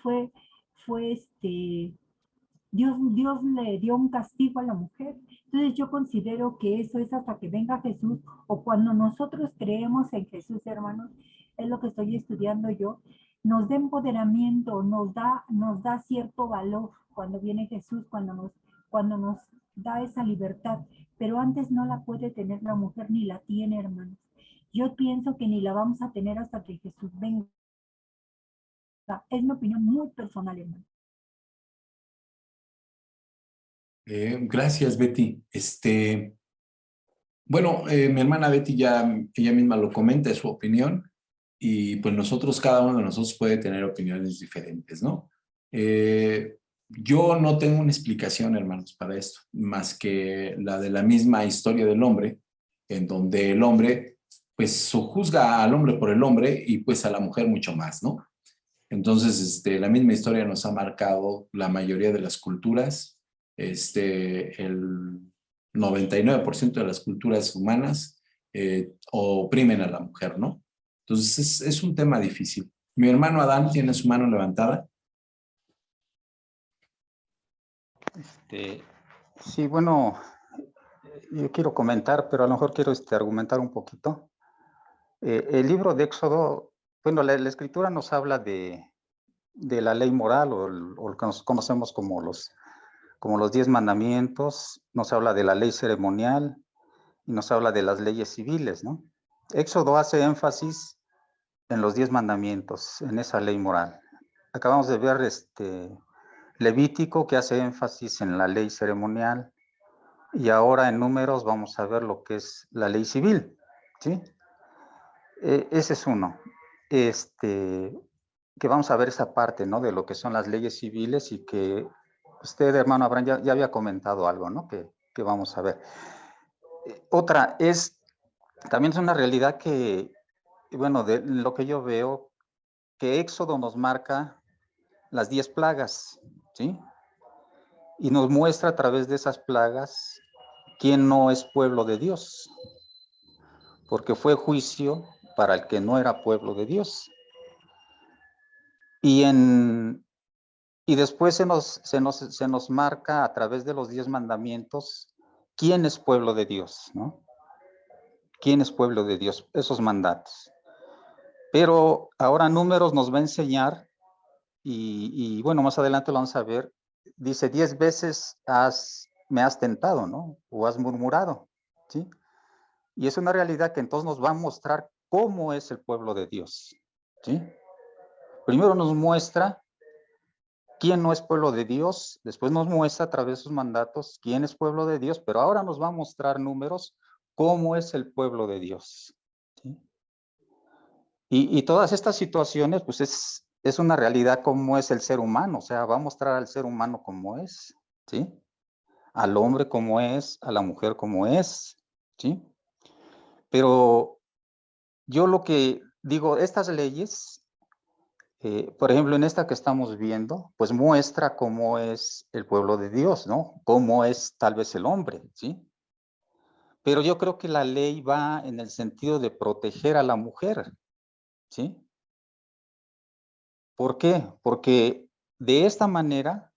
Dios le dio un castigo a la mujer. Entonces yo considero que eso es hasta que venga Jesús, o cuando nosotros creemos en Jesús, hermanos, es lo que estoy estudiando yo, nos da empoderamiento, nos da cierto valor cuando viene Jesús, cuando nos da esa libertad, pero antes no la puede tener la mujer, ni la tiene, hermanos. Yo pienso que ni la vamos a tener hasta que Jesús venga. Es mi opinión muy personal, hermano. Gracias, Betty. Bueno, mi hermana Betty ella misma lo comenta, es su opinión, y pues cada uno de nosotros puede tener opiniones diferentes, ¿no? Yo no tengo una explicación, hermanos, para esto, más que la de la misma historia del hombre, en donde el hombre, pues, juzga al hombre por el hombre y pues a la mujer mucho más, ¿no? Entonces, la misma historia nos ha marcado la mayoría de las culturas. El 99% de las culturas humanas oprimen a la mujer, ¿no? Entonces, es un tema difícil. Mi hermano Adán tiene su mano levantada. Sí, bueno, yo quiero comentar, pero a lo mejor quiero argumentar un poquito. El libro de Éxodo, bueno, la escritura nos habla de la ley moral o lo que nos conocemos como los 10 mandamientos, nos habla de la ley ceremonial y nos habla de las leyes civiles, ¿no? Éxodo hace énfasis los 10 mandamientos, en esa ley moral. Acabamos de ver Levítico, que hace énfasis en la ley ceremonial, y ahora en Números vamos a ver lo que es la ley civil, ¿sí? Ese es uno. Que vamos a ver esa parte, ¿no? De lo que son las leyes civiles y que usted, hermano Abraham, ya había comentado algo, ¿no? Que vamos a ver. Otra también es una realidad que, bueno, de lo que yo veo, que Éxodo nos marca las 10 plagas, ¿sí? Y nos muestra a través de esas plagas quién no es pueblo de Dios, porque fue juicio para el que no era pueblo de Dios. Y después se nos marca a través de los 10 mandamientos quién es pueblo de Dios, ¿no? ¿Quién es pueblo de Dios? Esos mandatos. Pero ahora Números nos va a enseñar, y bueno, más adelante lo vamos a ver, dice 10 veces me has tentado, ¿no? O has murmurado, ¿sí? Y es una realidad que entonces nos va a mostrar cómo es el pueblo de Dios, ¿sí? Primero nos muestra quién no es pueblo de Dios, después nos muestra a través de sus mandatos quién es pueblo de Dios, pero ahora nos va a mostrar Números cómo es el pueblo de Dios, ¿sí? Y todas estas situaciones, pues es una realidad cómo es el ser humano, o sea, va a mostrar al ser humano cómo es, ¿sí? Al hombre cómo es, a la mujer cómo es, ¿sí? Pero yo lo que digo, estas leyes, por ejemplo, en esta que estamos viendo, pues muestra cómo es el pueblo de Dios, ¿no? Cómo es tal vez el hombre, ¿sí? Pero yo creo que la ley va en el sentido de proteger a la mujer, ¿sí? ¿Por qué? Porque de esta manera,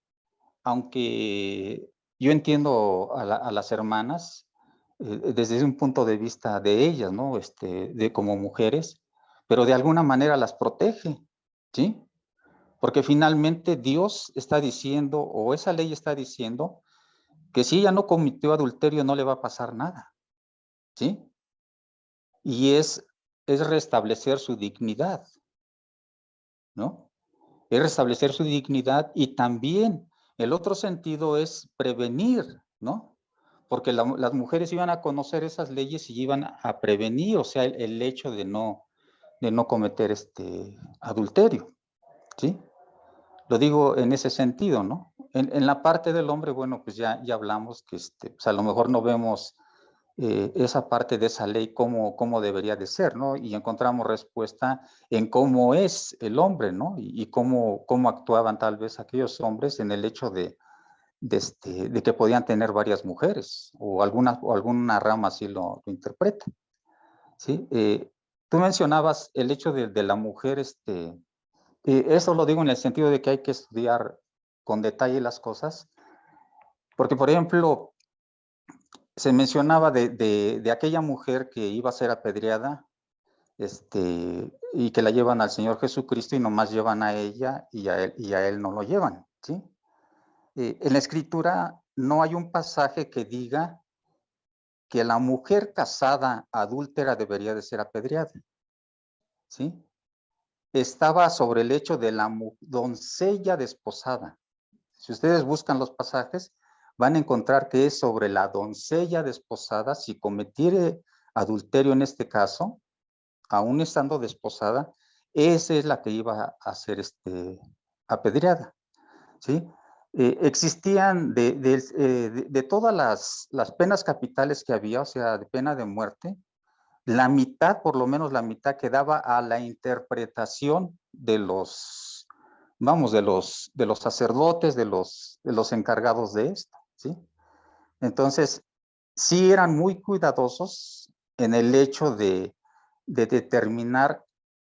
aunque yo entiendo a las hermanas desde un punto de vista de ellas, ¿no? De como mujeres, pero de alguna manera las protege, ¿sí? Porque finalmente Dios está diciendo, o esa ley está diciendo, que si ella no cometió adulterio no le va a pasar nada, ¿sí? Y es restablecer su dignidad, ¿no? Es restablecer su dignidad, y también el otro sentido es prevenir, ¿no? Porque las mujeres iban a conocer esas leyes y iban a prevenir, o sea, el hecho de no cometer adulterio, ¿sí? Lo digo en ese sentido, ¿no? En la parte del hombre, bueno, pues ya hablamos que pues a lo mejor no vemos esa parte de esa ley cómo debería de ser, ¿no? Y encontramos respuesta en cómo es el hombre, ¿no? Y cómo actuaban tal vez aquellos hombres en el hecho de que podían tener varias mujeres, o alguna rama así lo interpreta, ¿sí? Tú mencionabas el hecho de la mujer, eso lo digo en el sentido de que hay que estudiar con detalle las cosas, porque, por ejemplo, se mencionaba de aquella mujer que iba a ser apedreada, y que la llevan al Señor Jesucristo y nomás llevan a ella y a él no lo llevan, ¿sí? En la Escritura no hay un pasaje que diga que la mujer casada adúltera debería de ser apedreada, ¿sí? Estaba sobre el hecho de la doncella desposada. Si ustedes buscan los pasajes, van a encontrar que es sobre la doncella desposada, si cometiere adulterio en este caso, aún estando desposada, esa es la que iba a ser apedreada, ¿sí? Existían de todas las penas capitales que había, o sea, de pena de muerte, la mitad, por lo menos la mitad, quedaba a la interpretación de los, vamos, de los sacerdotes, de los encargados de esto, ¿sí? Entonces, sí eran muy cuidadosos en el hecho de determinar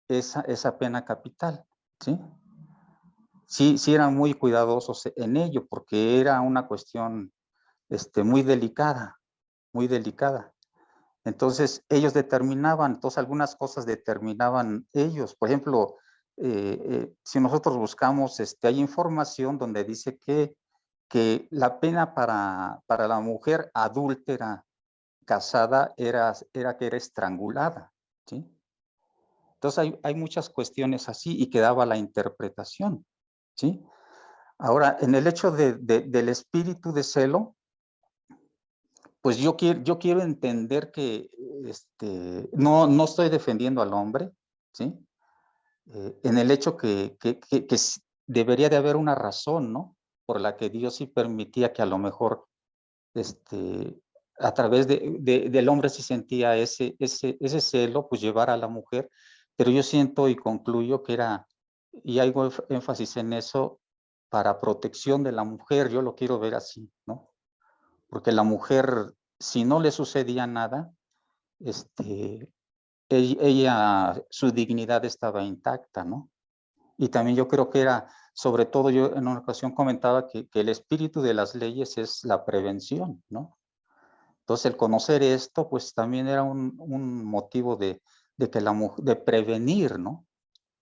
esa pena capital, ¿sí? Sí eran muy cuidadosos en ello, porque era una cuestión muy delicada, muy delicada. Entonces, ellos determinaban, entonces algunas cosas determinaban ellos. Por ejemplo, si nosotros buscamos, hay información donde dice que la pena para la mujer adúltera casada era que era estrangulada, ¿sí? Entonces hay muchas cuestiones así y quedaba la interpretación, ¿sí? Ahora, en el hecho del espíritu de celo, pues yo quiero entender que no estoy defendiendo al hombre, ¿sí? En el hecho que debería de haber una razón, ¿no? Por la que Dios sí permitía que a lo mejor a través del hombre se sentía ese celo, pues llevar a la mujer, pero yo siento y concluyo que era, y hago énfasis en eso, para protección de la mujer, yo lo quiero ver así, ¿no? Porque la mujer, si no le sucedía nada, ella, su dignidad estaba intacta, ¿no? Y también yo creo que era, sobre todo yo en una ocasión comentaba que el espíritu de las leyes es la prevención, ¿no? Entonces el conocer esto, pues también era un motivo de que de prevenir, ¿no?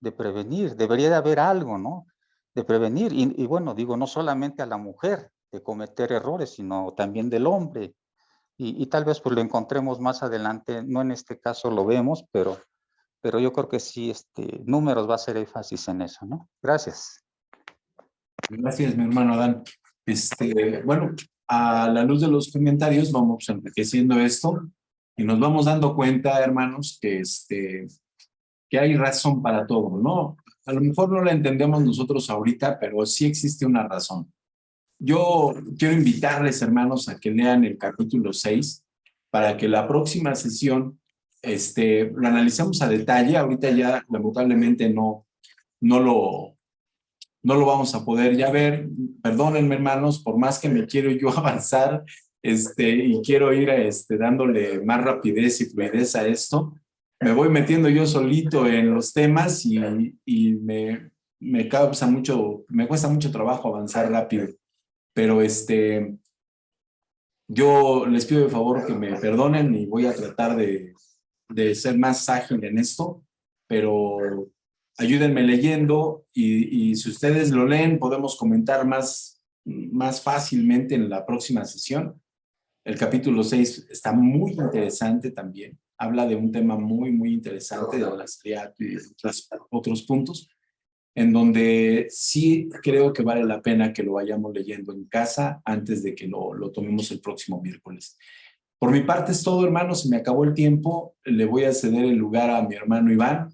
De prevenir, debería de haber algo, ¿no? De prevenir, y bueno, digo, no solamente a la mujer de cometer errores, sino también del hombre, y tal vez pues lo encontremos más adelante, no en este caso lo vemos, pero yo creo que sí, Números va a hacer énfasis en eso, ¿no? Gracias. Gracias, mi hermano Adán. Bueno, a la luz de los comentarios vamos enriqueciendo esto y nos vamos dando cuenta, hermanos, que hay razón para todo, ¿no? A lo mejor no la entendemos nosotros ahorita, pero sí existe una razón. Yo quiero invitarles, hermanos, a que lean el capítulo 6 para que la próxima sesión lo analicemos a detalle. Ahorita ya, lamentablemente, no lo vamos a poder ya ver. Perdónenme, hermanos, por más que me quiero yo avanzar y quiero ir dándole más rapidez y fluidez a esto, me voy metiendo yo solito en los temas y me cuesta mucho trabajo avanzar rápido. Pero yo les pido de favor que me perdonen y voy a tratar de ser más ágil en esto, pero ayúdenme leyendo y si ustedes lo leen podemos comentar más fácilmente en la próxima sesión. El capítulo 6 está muy interesante también, habla de un tema muy, muy interesante de la salida y otros puntos, en donde sí creo que vale la pena que lo vayamos leyendo en casa antes de que lo tomemos el próximo miércoles. Por mi parte es todo, hermanos, se me acabó el tiempo, le voy a ceder el lugar a mi hermano Iván